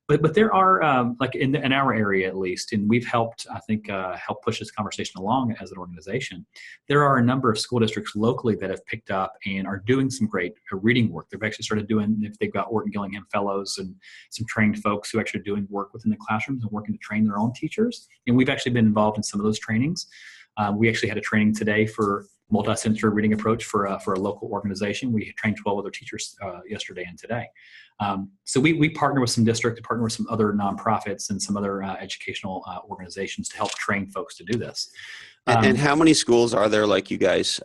But there are, like in our area at least, and we've helped, I think, help push this conversation along as an organization. There are a number of school districts locally that have picked up and are doing some great reading work. They've actually started doing, if they've got Orton Gillingham fellows and some trained folks who actually are doing work within the classrooms and working to train their own teachers. And we've actually been involved in some of those trainings. We actually had a training today for multi-sensory reading approach for a local organization. We trained 12 other teachers yesterday and today. So we partner with some districts, partner with some other nonprofits and some other educational organizations to help train folks to do this. And how many schools are there like you guys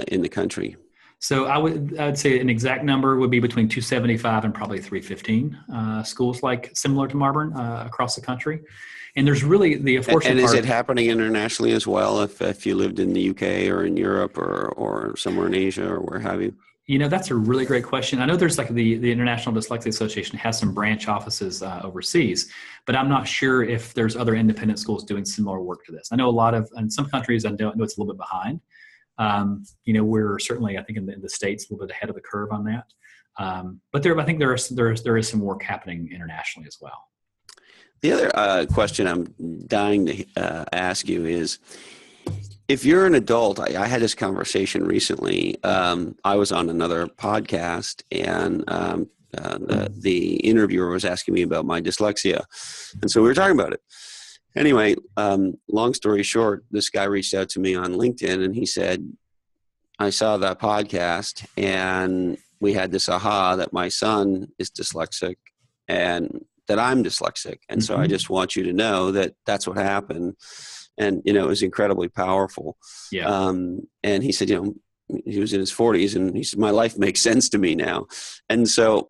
in the country? So I would say an exact number would be between 275 and probably 315 schools like similar to Marburn across the country. And there's really the unfortunate And is part. it happening internationally as well? If you lived in the UK or in Europe or somewhere in Asia or where have you? You know, that's a really great question. I know there's like the International Dyslexia Association has some branch offices overseas, but I'm not sure if there's other independent schools doing similar work to this. I know in some countries, I know it's a little bit behind. You know, we're certainly, I think in the States, a little bit ahead of the curve on that. But I think there is some work happening internationally as well. The other question I'm dying to ask you is, if you're an adult, I had this conversation recently. I was on another podcast, and the interviewer was asking me about my dyslexia, and so we were talking about it. Anyway, long story short, this guy reached out to me on LinkedIn, and he said, I saw that podcast, and we had this aha that my son is dyslexic, and that I'm dyslexic. And so I just want you to know that that's what happened. And, you know, it was incredibly powerful. Yeah. And he said, you know, he was in his 40s, and he said, my life makes sense to me now. And so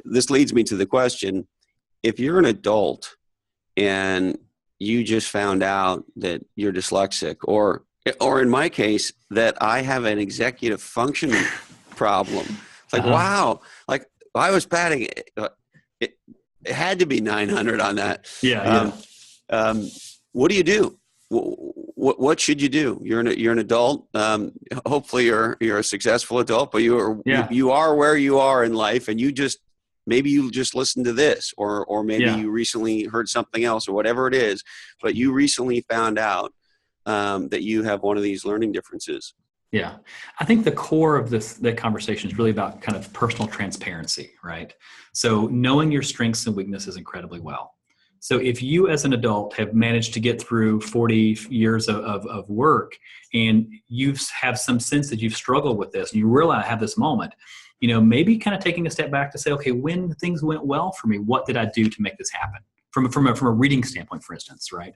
this leads me to the question, if you're an adult and you just found out that you're dyslexic, or in my case, that I have an executive functioning problem. It's like, wow, like I was batting it had to be 900 on that. Yeah. What do you do? What should you do? You're an adult. Hopefully you're a successful adult, but you are where you are in life, and maybe you just listened to this, or maybe you recently heard something else, or whatever it is, but you recently found out that you have one of these learning differences. Yeah. I think the core of the conversation is really about kind of personal transparency, right? So knowing your strengths and weaknesses incredibly well. So if you as an adult have managed to get through 40 years of work, and you have some sense that you've struggled with this, and you realize I have this moment, you know, maybe kind of taking a step back to say, okay, when things went well for me, what did I do to make this happen? From a reading standpoint, for instance, right?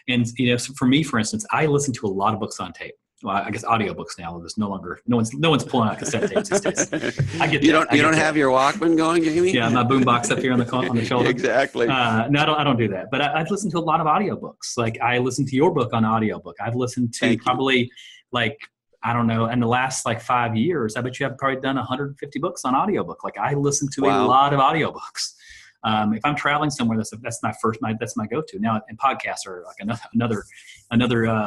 And, you know, so for me, for instance, I listen to a lot of books on tape. Well, I guess audiobooks now. There's no one's pulling out cassette tapes these days. I get that. You don't have your Walkman going, Jamie? Yeah, my boombox up here on the shoulder. Exactly. No, I don't do that. But I've listened to a lot of audiobooks. Like I listened to your book on audiobook. I've listened to probably like, I don't know, in the last like 5 years, I bet you have probably done 150 books on audiobook. Like I listen to a lot of audiobooks. If I'm traveling somewhere, that's my go-to. Now, and podcasts are like another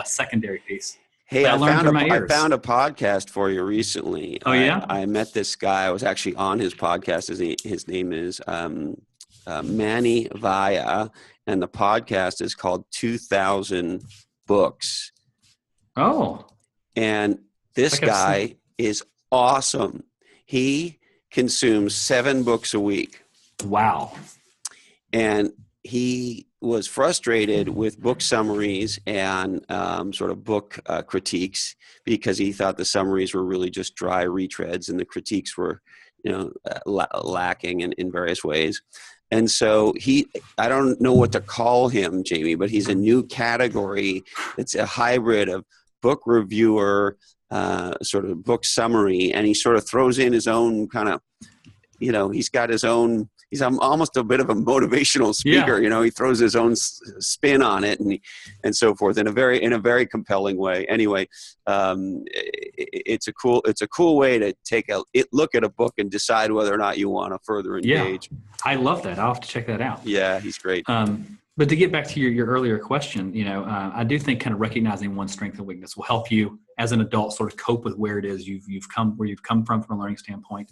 secondary piece. Hey, I found a podcast for you recently. Oh, yeah? I met this guy. I was actually on his podcast. His name is Manny Vaya, and the podcast is called 2000 Books. Oh. And this guy is awesome. He consumes 7 books a week. Wow. And he was frustrated with book summaries and sort of book critiques, because he thought the summaries were really just dry retreads and the critiques were, lacking in various ways. And so I don't know what to call him, Jamie, but he's a new category. It's a hybrid of book reviewer, sort of book summary, and he sort of throws in his own kind of, he's got his own, he's almost a bit of a motivational speaker. Yeah. He throws his own spin on it and so forth in a very compelling way. Anyway, it's a cool way to take a look at a book and decide whether or not you want to further engage. Yeah. I love that. I'll have to check that out. Yeah, he's great. But to get back to your earlier question, I do think kind of recognizing one's strength and weakness will help you as an adult sort of cope with where it is you've come from a learning standpoint.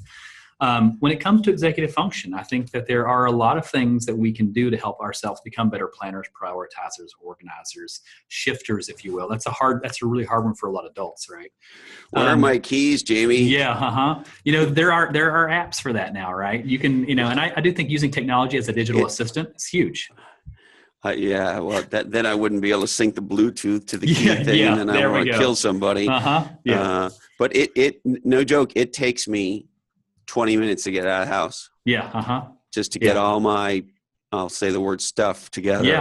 When it comes to executive function, I think that there are a lot of things that we can do to help ourselves become better planners, prioritizers, organizers, shifters, if you will. That's a really hard one for a lot of adults, right? Where are my keys, Jamie? Yeah. There are apps for that now, right? You can, and I do think using technology as a digital assistant is huge. Yeah, well, then I wouldn't be able to sync the Bluetooth to the key thing, and I want to kill somebody. Yeah. But it no joke, it takes me 20 minutes to get out of the house. Yeah. Just to get all my, I'll say the word stuff together,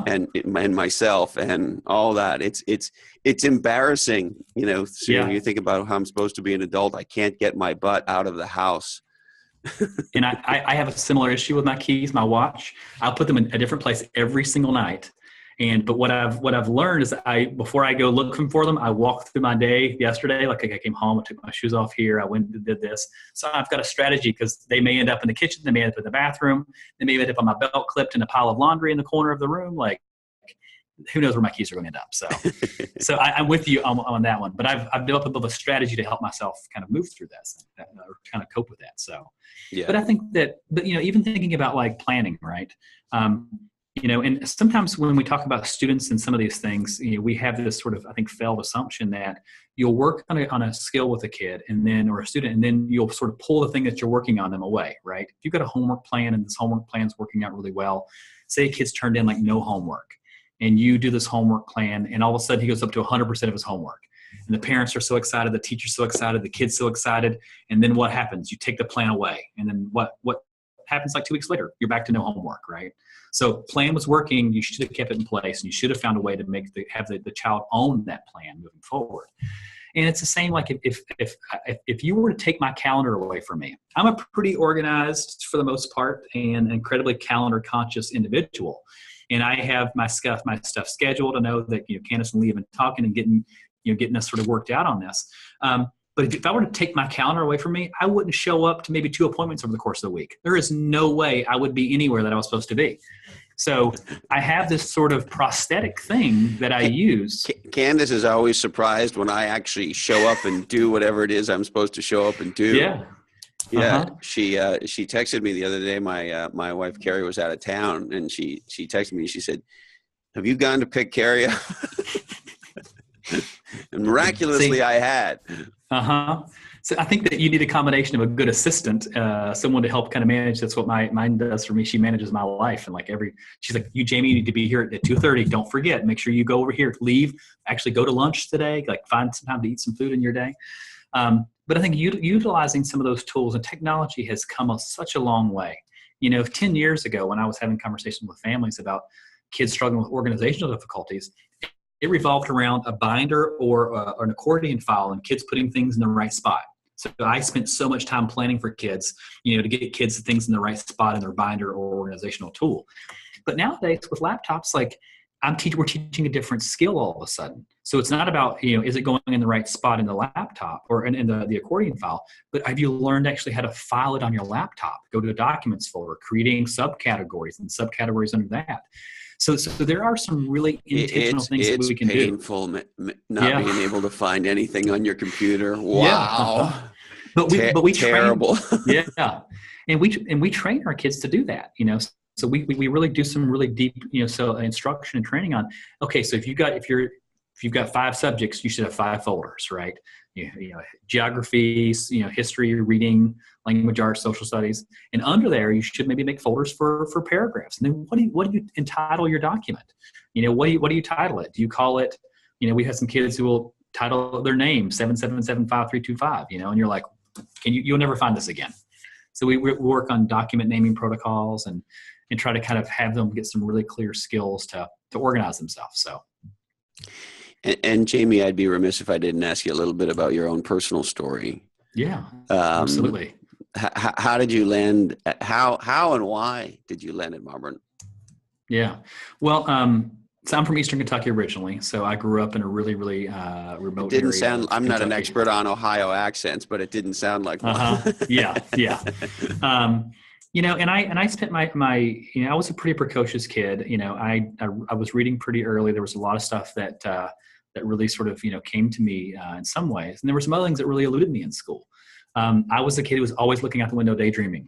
and myself and all that. It's embarrassing, So you think about how I'm supposed to be an adult. I can't get my butt out of the house. And I have a similar issue with my keys, my watch. I'll put them in a different place every single night. But what I've learned is before I go looking for them, I walk through my day yesterday. Like I came home, I took my shoes off here, I went and did this. So I've got a strategy because they may end up in the kitchen, they may end up in the bathroom, they may end up on my belt clipped in a pile of laundry in the corner of the room. Like, who knows where my keys are going to end up. So I'm with you on that one, but I've developed a bit of a strategy to help myself kind of move through this, or kind of cope with that. So, but I think that, even thinking about like planning, right? And sometimes when we talk about students and some of these things, we have this sort of, I think, failed assumption that you'll work on a skill with a kid or a student, and then you'll sort of pull the thing that you're working on them away, right? If you've got a homework plan and this homework plan is working out really well, say a kid's turned in like no homework, and you do this homework plan, and all of a sudden he goes up to 100% of his homework. And the parents are so excited, the teacher's so excited, the kid's so excited. And then what happens? You take the plan away. And then what happens like 2 weeks later? You're back to no homework, right? So plan was working. You should have kept it in place, and you should have found a way to have the child own that plan moving forward. And it's the same like if you were to take my calendar away from me, I'm a pretty organized for the most part and incredibly calendar conscious individual. And I have my stuff scheduled. I know that Candace and Lee have been talking and getting us sort of worked out on this. But if I were to take my calendar away from me, I wouldn't show up to maybe 2 appointments over the course of the week. There is no way I would be anywhere that I was supposed to be. So I have this sort of prosthetic thing that I use. Candace is always surprised when I actually show up and do whatever it is I'm supposed to show up and do. Yeah. Yeah, she texted me the other day. My wife Carrie was out of town, and she texted me. She said, "Have you gone to pick Carrie up?" And miraculously, I had. So I think that you need a combination of a good assistant, someone to help kind of manage. That's what mine does for me. She manages my life, and she's like, "You, Jamie, you need to be here at 2:30. Don't forget. Make sure you go over here. Leave. Actually, go to lunch today. Like, find some time to eat some food in your day." But I think utilizing some of those tools and technology has come such a long way. 10 years ago, when I was having conversations with families about kids struggling with organizational difficulties, it revolved around a binder or an accordion file and kids putting things in the right spot. So I spent so much time planning for kids, to get kids things in the right spot in their binder or organizational tool. But nowadays with laptops, like we're teaching a different skill all of a sudden. So it's not about, is it going in the right spot in the laptop or in the accordion file, but have you learned actually how to file it on your laptop? Go to a documents folder, creating subcategories and subcategories under that. So there are some really intentional things that we can do. It's painful not being able to find anything on your computer. Wow. Yeah. But we terrible. Train, and we train our kids to do that. So we really do some really deep instruction and training on. Okay, so if you've got 5 subjects, you should have 5 folders, right? Geography, history, reading, language arts, social studies, and under there you should maybe make folders for paragraphs. And then what do you entitle your document? What do you title it? Do you call it? We have some kids who will title their name 7775325. And you're like, you'll never find this again. So we work on document naming protocols and try to kind of have them get some really clear skills to organize themselves. So. And Jamie, I'd be remiss if I didn't ask you a little bit about your own personal story. Yeah, absolutely. How did you land? How and why did you land at Marburn? Yeah, well, so I'm from Eastern Kentucky originally. So I grew up in a really, really remote area. It didn't sound. I'm not an Kentucky. expert on Ohio accents, but it didn't sound like one. Yeah. And I spent my I was a pretty precocious kid. I was reading pretty early. There was a lot of stuff that really sort of came to me in some ways, and there were some other things that really eluded me in school. I was the kid who was always looking out the window daydreaming.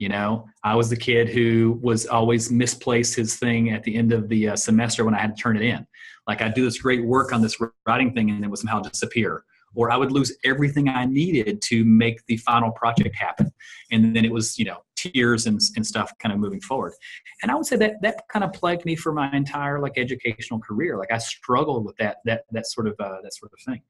I was the kid who was always misplaced his thing at the end of the semester when I had to turn it in. Like I'd do this great work on this writing thing and it would somehow disappear. Or I would lose everything I needed to make the final project happen. And then it was, tears and stuff kind of moving forward. And I would say that kind of plagued me for my entire educational career. Like I struggled with that sort of thing.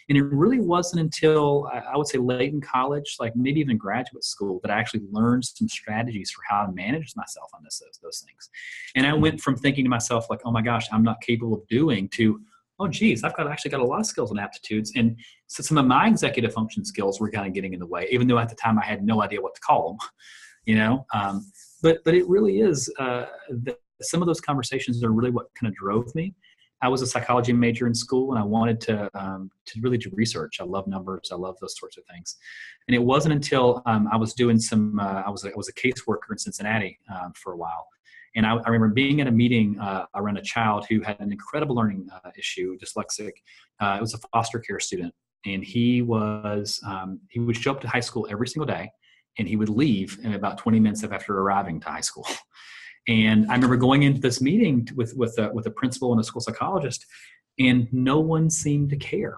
And it really wasn't until I would say late in college, like maybe even graduate school, that I actually learned some strategies for how to manage myself on those things. And I went from thinking to myself like, oh my gosh, I'm not capable of doing, to, oh geez, I've actually got a lot of skills and aptitudes. And so some of my executive function skills were kind of getting in the way, even though at the time I had no idea what to call them, but it really is, some of those conversations are really what kind of drove me. I was a psychology major in school and I wanted to really do research. I love numbers. I love those sorts of things. And it wasn't until I was doing I was a caseworker in Cincinnati for a while. And I remember being at a meeting around a child who had an incredible learning issue, dyslexic. It was a foster care student. And he would show up to high school every single day and he would leave in about 20 minutes after arriving to high school. And I remember going into this meeting with a principal and a school psychologist, and no one seemed to care.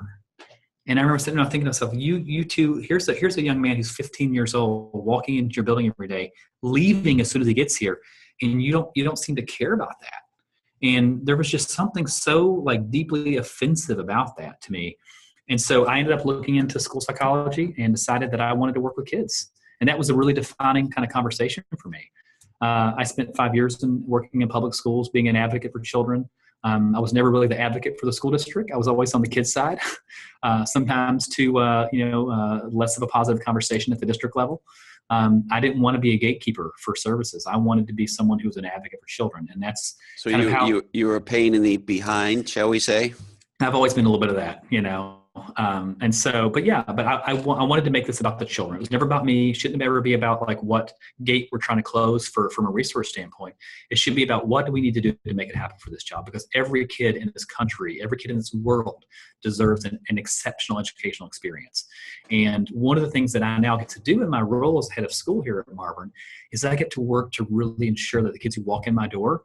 And I remember sitting there thinking to myself, you two, here's a young man who's 15 years old, walking into your building every day, leaving as soon as he gets here, and you don't seem to care about that. And there was just something so deeply offensive about that to me. And so I ended up looking into school psychology and decided that I wanted to work with kids. And that was a really defining kind of conversation for me. I spent 5 years working in public schools, being an advocate for children. I was never really the advocate for the school district. I was always on the kids' side, sometimes to less of a positive conversation at the district level. I didn't want to be a gatekeeper for services. I wanted to be someone who was an advocate for children, and that's so you were a pain in the behind, shall we say? I've always been a little bit of that, but I wanted to make this about the children. It was never about me. It shouldn't ever be about what gate we're trying to close from a resource standpoint. It should be about what do we need to do to make it happen for this child, because every kid in this country, every kid in this world deserves an exceptional educational experience. And one of the things that I now get to do in my role as head of school here at Marburn is I get to work to really ensure that the kids who walk in my door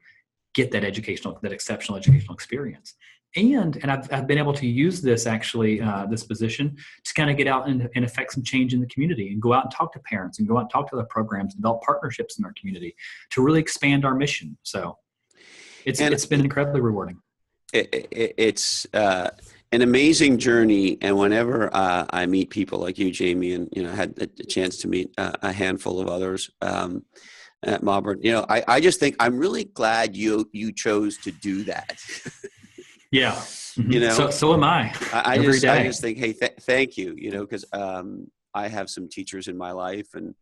get that exceptional educational experience. And I've been able to use this this position to kind of get out and affect some change in the community and go out and talk to parents and go out and talk to other programs, develop partnerships in our community to really expand our mission. So it's been incredibly rewarding. It's an amazing journey. And whenever I meet people like you, Jamie, and, I had a chance to meet a handful of others at Marburn, I just think I'm really glad you chose to do that. Yeah. Mm-hmm. So am I. I just think, hey, thank you, because I have some teachers in my life and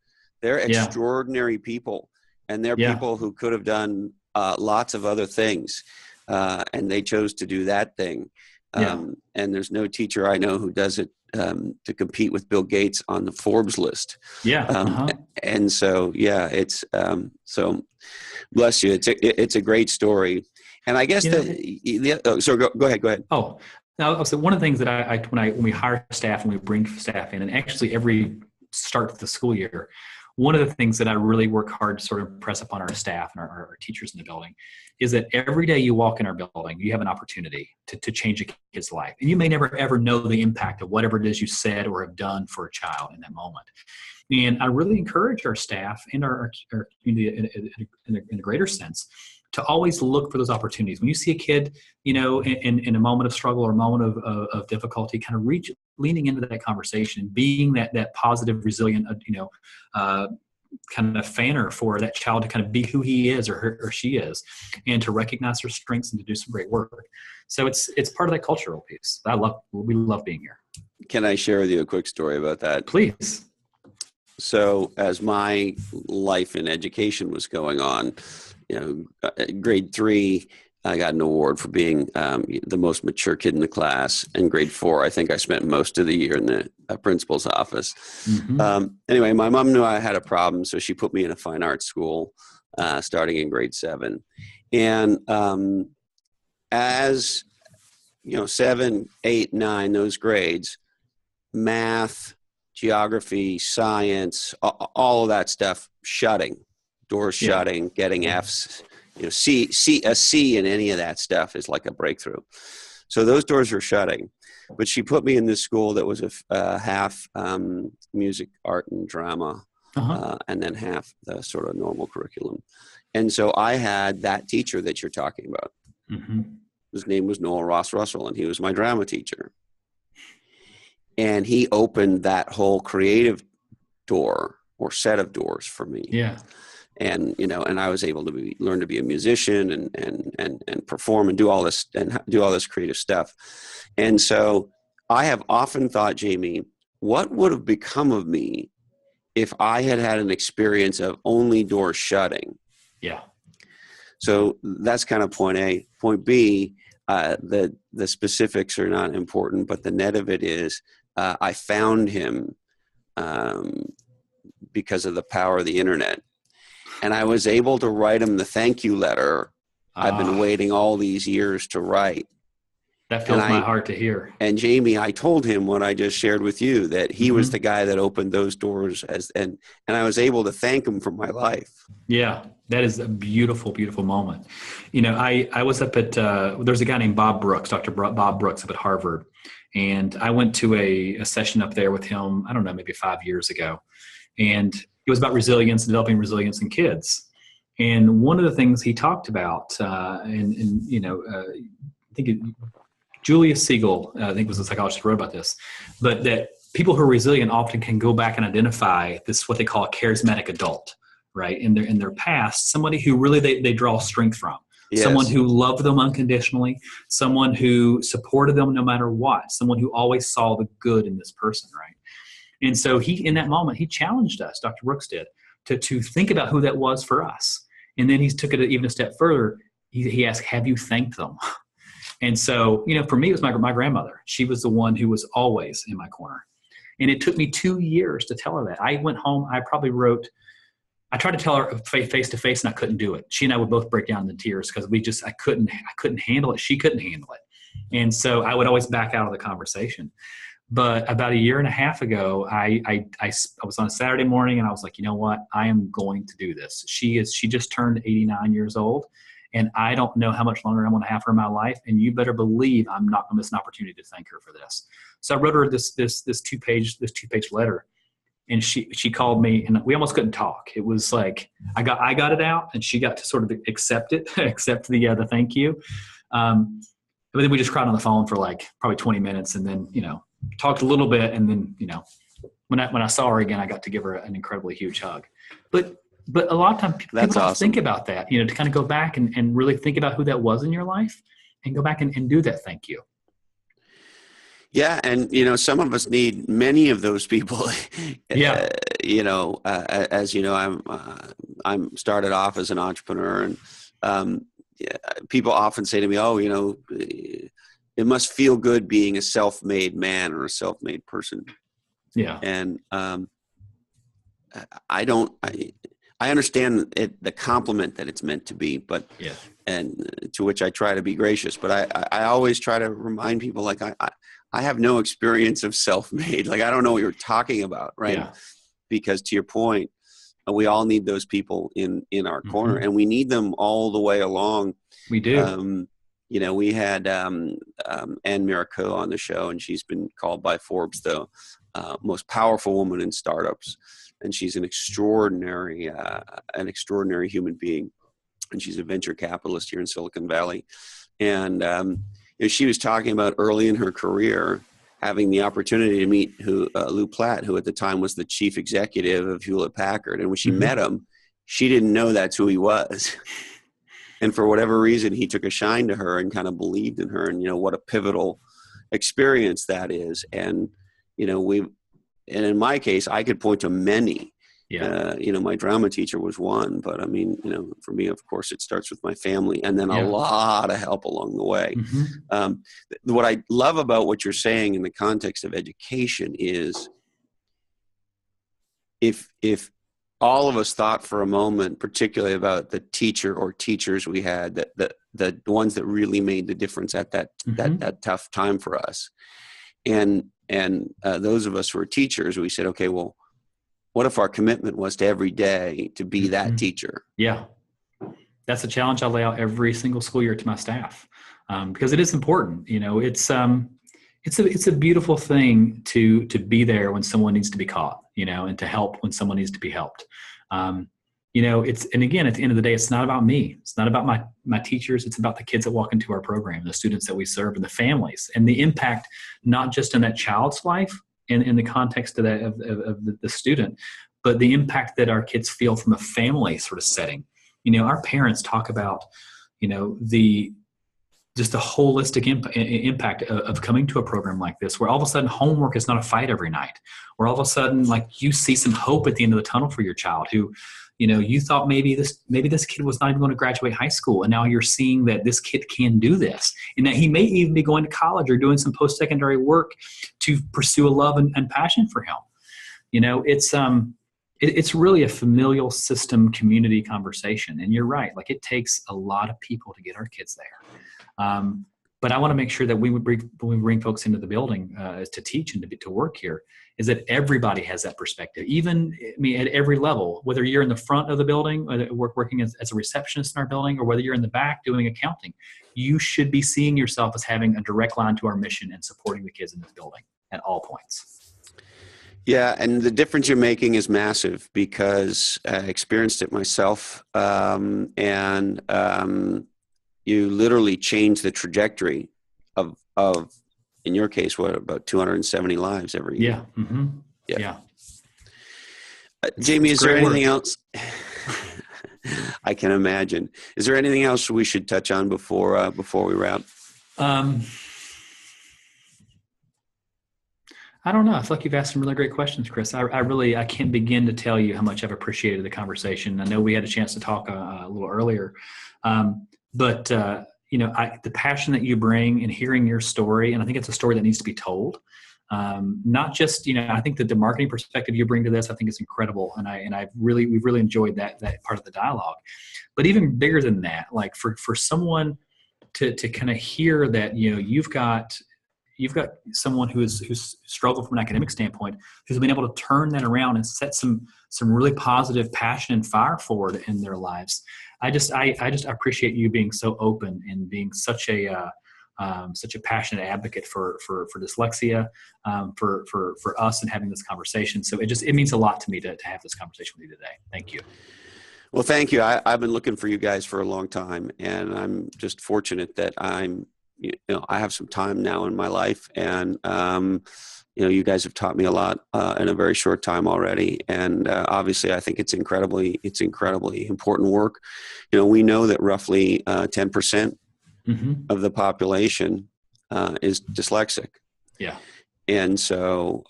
they're extraordinary people, and they're people who could have done lots of other things. And they chose to do that thing. And there's no teacher I know who does it to compete with Bill Gates on the Forbes list. And so, it's so bless you. It's a great story. And I guess so go ahead. Oh, now, so one of the things that when we hire staff and we bring staff in, and actually every start of the school year, one of the things that I really work hard to sort of impress upon our staff and our teachers in the building is that every day you walk in our building, you have an opportunity to change a kid's life. And you may never, ever know the impact of whatever it is you said or have done for a child in that moment. And I really encourage our staff and our community in a greater sense to always look for those opportunities. When you see a kid, in a moment of struggle or a moment of difficulty, kind of leaning into that conversation, being that positive, resilient, kind of fanner for that child to kind of be who he is or her or she is, and to recognize their strengths and to do some great work. So it's part of that cultural piece. We love being here. Can I share with you a quick story about that? Please. So as my life in education was going on, grade 3, I got an award for being the most mature kid in the class. In grade 4, I think I spent most of the year in the principal's office. Anyway, my mom knew I had a problem, so she put me in a fine arts school starting in grade 7. And as 7, 8, 9, those grades, math, geography, science, all of that stuff doors shutting, getting Fs. A C in any of that stuff is like a breakthrough. So those doors are shutting. But she put me in this school that was a half music, art, and drama, and then half the sort of normal curriculum. And so I had that teacher that you're talking about. His name was Noel Ross Russell, and he was my drama teacher. And he opened that whole creative door or set of doors for me. Yeah. And I was able to learn to be a musician and perform and do all this creative stuff. And so I have often thought, Jamie, what would have become of me if I had had an experience of only doors shutting? Yeah. So that's kind of point A. Point B, the specifics are not important, but the net of it is I found him because of the power of the internet. And I was able to write him the thank you letter I've been waiting all these years to write. That fills my heart to hear. And Jamie, I told him what I just shared with you, that he was the guy that opened those doors, and I was able to thank him for my life. Yeah. That is a beautiful, beautiful moment. I was up at, there's a guy named Bob Brooks, Dr. Bob Brooks up at Harvard. And I went to a session up there with him, I don't know, maybe 5 years ago. And it was about resilience, developing resilience in kids. And one of the things he talked about, I think Julius Siegel, I think was the psychologist who wrote about this, but that people who are resilient often can go back and identify this, what they call a charismatic adult, right? In their past, somebody who really they draw strength from. Yes. Someone who loved them unconditionally, someone who supported them no matter what, someone who always saw the good in this person, right? And so in that moment, he challenged us, Dr. Brooks did, to think about who that was for us. And then he took it even a step further. He asked, have you thanked them? And so, for me, it was my grandmother. She was the one who was always in my corner. And it took me 2 years to tell her that. I went home, I tried to tell her face to face, and I couldn't do it. She and I would both break down in tears because I couldn't handle it. She couldn't handle it. And so I would always back out of the conversation. But about 1.5 years ago, I was on a Saturday morning, and I was like, you know what? I am going to do this. She just turned 89 years old, and I don't know how much longer I'm going to have her in my life. And you better believe I'm not going to miss an opportunity to thank her for this. So I wrote her this two-page letter, and she called me, and we almost couldn't talk. It was like I got it out, and she got to sort of accept the thank you. But then we just cried on the phone for like probably 20 minutes, and then talked a little bit, and then when I saw her again, I got to give her an incredibly huge hug. But a lot of times people don't think about that, to kind of go back and really think about who that was in your life, and go back and do that thank you. Yeah, and some of us need many of those people. Yeah. As you know, I'm started off as an entrepreneur, and people often say to me, "Oh, it must feel good being a self-made man or a self-made person." Yeah. And I understand the compliment that it's meant to be, but yeah. And to which I try to be gracious, but I always try to remind people, like, I have no experience of self-made. Like, I don't know what you're talking about, right? Yeah. Because to your point, we all need those people in our corner, and we need them all the way along. We do. We had Anne Miracle on the show, and she's been called by Forbes the most powerful woman in startups. And she's an extraordinary human being. And she's a venture capitalist here in Silicon Valley. And she was talking about early in her career, having the opportunity to meet Lou Platt, who at the time was the chief executive of Hewlett Packard. And when she met him, she didn't know that's who he was. And for whatever reason, he took a shine to her and kind of believed in her. And, what a pivotal experience that is. And, and in my case, I could point to many. Yeah. My drama teacher was one, but I mean, for me, of course, it starts with my family and then a lot of help along the way. What I love about what you're saying in the context of education is if all of us thought for a moment, particularly about the teacher or teachers we had, that the ones that really made the difference at that tough time for us. And those of us who are teachers, we said, okay, well, what if our commitment was to every day to be that teacher? Yeah. That's a challenge I lay out every single school year to my staff, because it is important. It's a beautiful thing to be there when someone needs to be caught, and to help when someone needs to be helped. And again, at the end of the day, it's not about me. It's not about my teachers. It's about the kids that walk into our program, the students that we serve, and the families, and the impact, not just in that child's life, in the context of the student, but the impact that our kids feel from a family sort of setting. Our parents talk about, just the holistic impact of coming to a program like this, where all of a sudden homework is not a fight every night, where all of a sudden, like, you see some hope at the end of the tunnel for your child who, you thought maybe this kid was not even going to graduate high school. And now you're seeing that this kid can do this, and that he may even be going to college or doing some post-secondary work to pursue a love and passion for him. It's really a familial system community conversation. And you're right. Like, it takes a lot of people to get our kids there. But I want to make sure that when we bring folks into the building to teach and to work here, is that everybody has that perspective. Even, at every level, whether you're in the front of the building, working as a receptionist in our building, or whether you're in the back doing accounting, you should be seeing yourself as having a direct line to our mission and supporting the kids in this building at all points. Yeah, and the difference you're making is massive, because I experienced it myself, and you literally change the trajectory of in your case, about 270 lives every year. Yeah. Jamie, is there anything else? I can imagine. Is there anything else we should touch on before we wrap? I don't know. I feel like you've asked some really great questions, Chris. I can't begin to tell you how much I've appreciated the conversation. I know we had a chance to talk a little earlier, but the passion that you bring in hearing your story, and I think it's a story that needs to be told. Not just, I think that the marketing perspective you bring to this, I think is incredible. And we've really enjoyed that part of the dialogue. But even bigger than that, like for someone to kind of hear that, you've got someone who's struggled from an academic standpoint, who's been able to turn that around and set some really positive passion and fire forward in their lives. I appreciate you being so open and being such a passionate advocate for dyslexia, for us, and having this conversation. So it means a lot to me to have this conversation with you today. Thank you. Well, thank you. I've been looking for you guys for a long time, and I'm just fortunate that I have some time now in my life, and you guys have taught me a lot in a very short time already. And obviously, I think it's incredibly important work. We know that roughly 10% of the population is dyslexic. Yeah. And so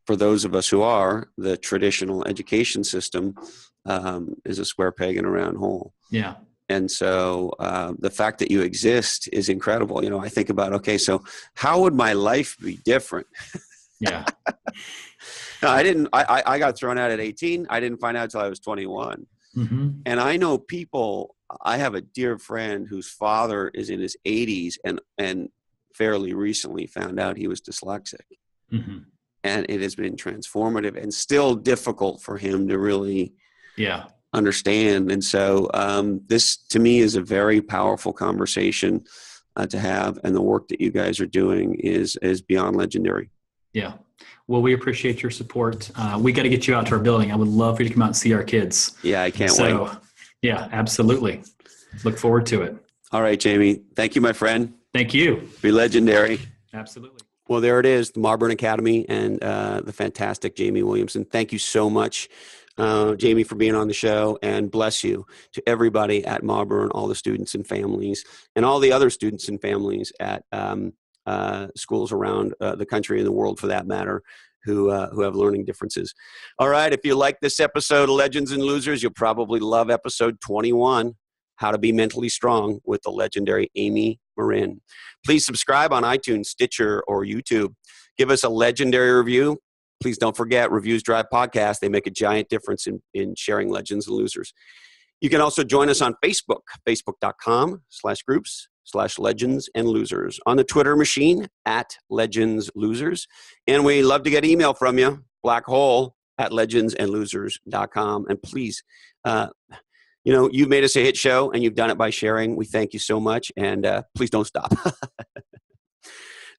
for those of us who are, the traditional education system is a square peg in a round hole. Yeah. And so the fact that you exist is incredible. I think about, okay, so how would my life be different? Yeah. No, I got thrown out at 18. I didn't find out until I was 21. And I know people, I have a dear friend whose father is in his 80s and fairly recently found out he was dyslexic. And it has been transformative and still difficult for him to really understand. And so this to me is a very powerful conversation to have, and the work that you guys are doing is beyond legendary. Yeah. Well, we appreciate your support. We got to get you out to our building. I would love for you to come out and see our kids. Yeah, I can't wait. Yeah, absolutely. Look forward to it. All right, Jamie. Thank you, my friend. Thank you. Be legendary. Absolutely. Well, there it is, the Marburn Academy and the fantastic Jamie Williamson. Thank you so much, Jamie, for being on the show, and bless you to everybody at Marburn, all the students and families, and all the other students and families at schools around the country and the world, for that matter, who have learning differences. All right, if you like this episode of Legends and Losers, you'll probably love episode 21, How to Be Mentally Strong, with the legendary Amy Marin. Please subscribe on iTunes, Stitcher, or YouTube. Give us a legendary review. Please don't forget, reviews drive podcasts. They make a giant difference in sharing Legends and Losers. You can also join us on Facebook, facebook.com/groups/Legends and Losers. On the Twitter machine, @LegendsLosers. And we love to get email from you, blackhole@legendsandlosers.com. And please, you've made us a hit show, and you've done it by sharing. We thank you so much, and please don't stop.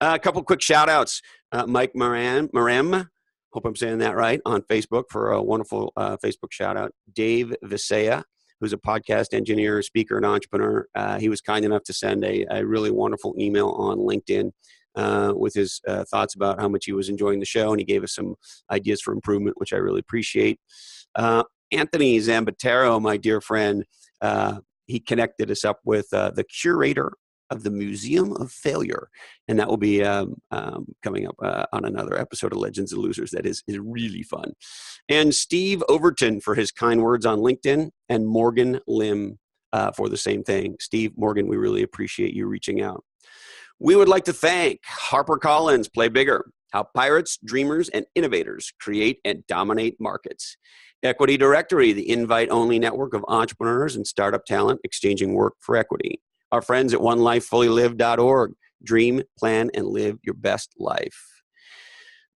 A couple quick shout-outs. Mike Marem, hope I'm saying that right, on Facebook for a wonderful Facebook shout-out. Dave Visaya, who's a podcast engineer, speaker, and entrepreneur. He was kind enough to send a really wonderful email on LinkedIn with his thoughts about how much he was enjoying the show, and he gave us some ideas for improvement, which I really appreciate. Anthony Zambatero, my dear friend, he connected us up with the curator of the Museum of Failure, and that will be coming up on another episode of Legends and Losers. That is really fun. And Steve Overton for his kind words on LinkedIn, and Morgan Lim for the same thing. Steve, Morgan, we really appreciate you reaching out. We would like to thank HarperCollins, Play Bigger, How Pirates, Dreamers, and Innovators Create and Dominate Markets. Equity Directory, the invite-only network of entrepreneurs and startup talent exchanging work for equity. Our friends at onelifefullylive.org. Dream, plan, and live your best life.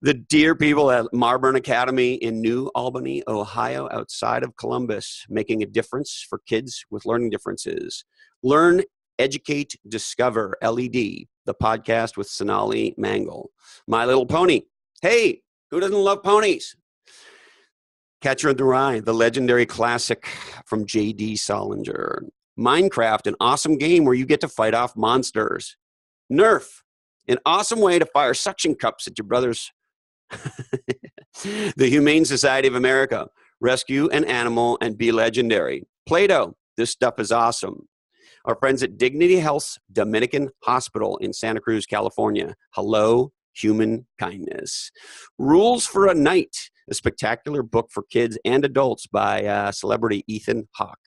The dear people at Marburn Academy in New Albany, Ohio, outside of Columbus, making a difference for kids with learning differences. Learn, Educate, Discover, LED, the podcast with Sonali Mangal. My Little Pony. Hey, who doesn't love ponies? Catcher in the Rye, the legendary classic from J.D. Solinger. Minecraft, an awesome game where you get to fight off monsters. Nerf, an awesome way to fire suction cups at your brothers. The Humane Society of America, rescue an animal and be legendary. Play-Doh, this stuff is awesome. Our friends at Dignity Health's Dominican Hospital in Santa Cruz, California. Hello, human kindness. Rules for a Night, a spectacular book for kids and adults by celebrity Ethan Hawke.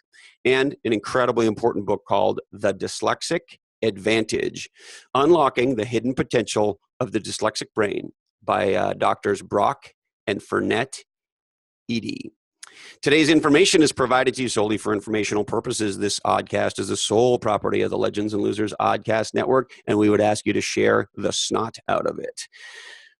And an incredibly important book called The Dyslexic Advantage, Unlocking the Hidden Potential of the Dyslexic Brain by Doctors Brock and Fernette Edie. Today's information is provided to you solely for informational purposes. This oddcast is the sole property of the Legends and Losers Oddcast Network, and we would ask you to share the snot out of it.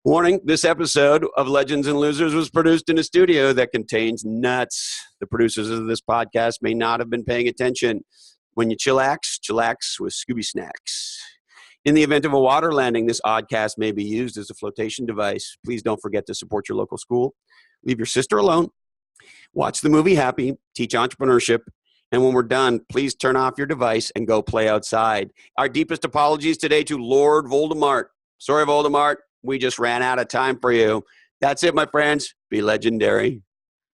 Warning, this episode of Legends and Losers was produced in a studio that contains nuts. The producers of this podcast may not have been paying attention. When you chillax with Scooby Snacks. In the event of a water landing, this oddcast may be used as a flotation device. Please don't forget to support your local school. Leave your sister alone. Watch the movie Happy. Teach entrepreneurship. And when we're done, please turn off your device and go play outside. Our deepest apologies today to Lord Voldemort. Sorry, Voldemort. We just ran out of time for you. That's it, my friends. Be legendary.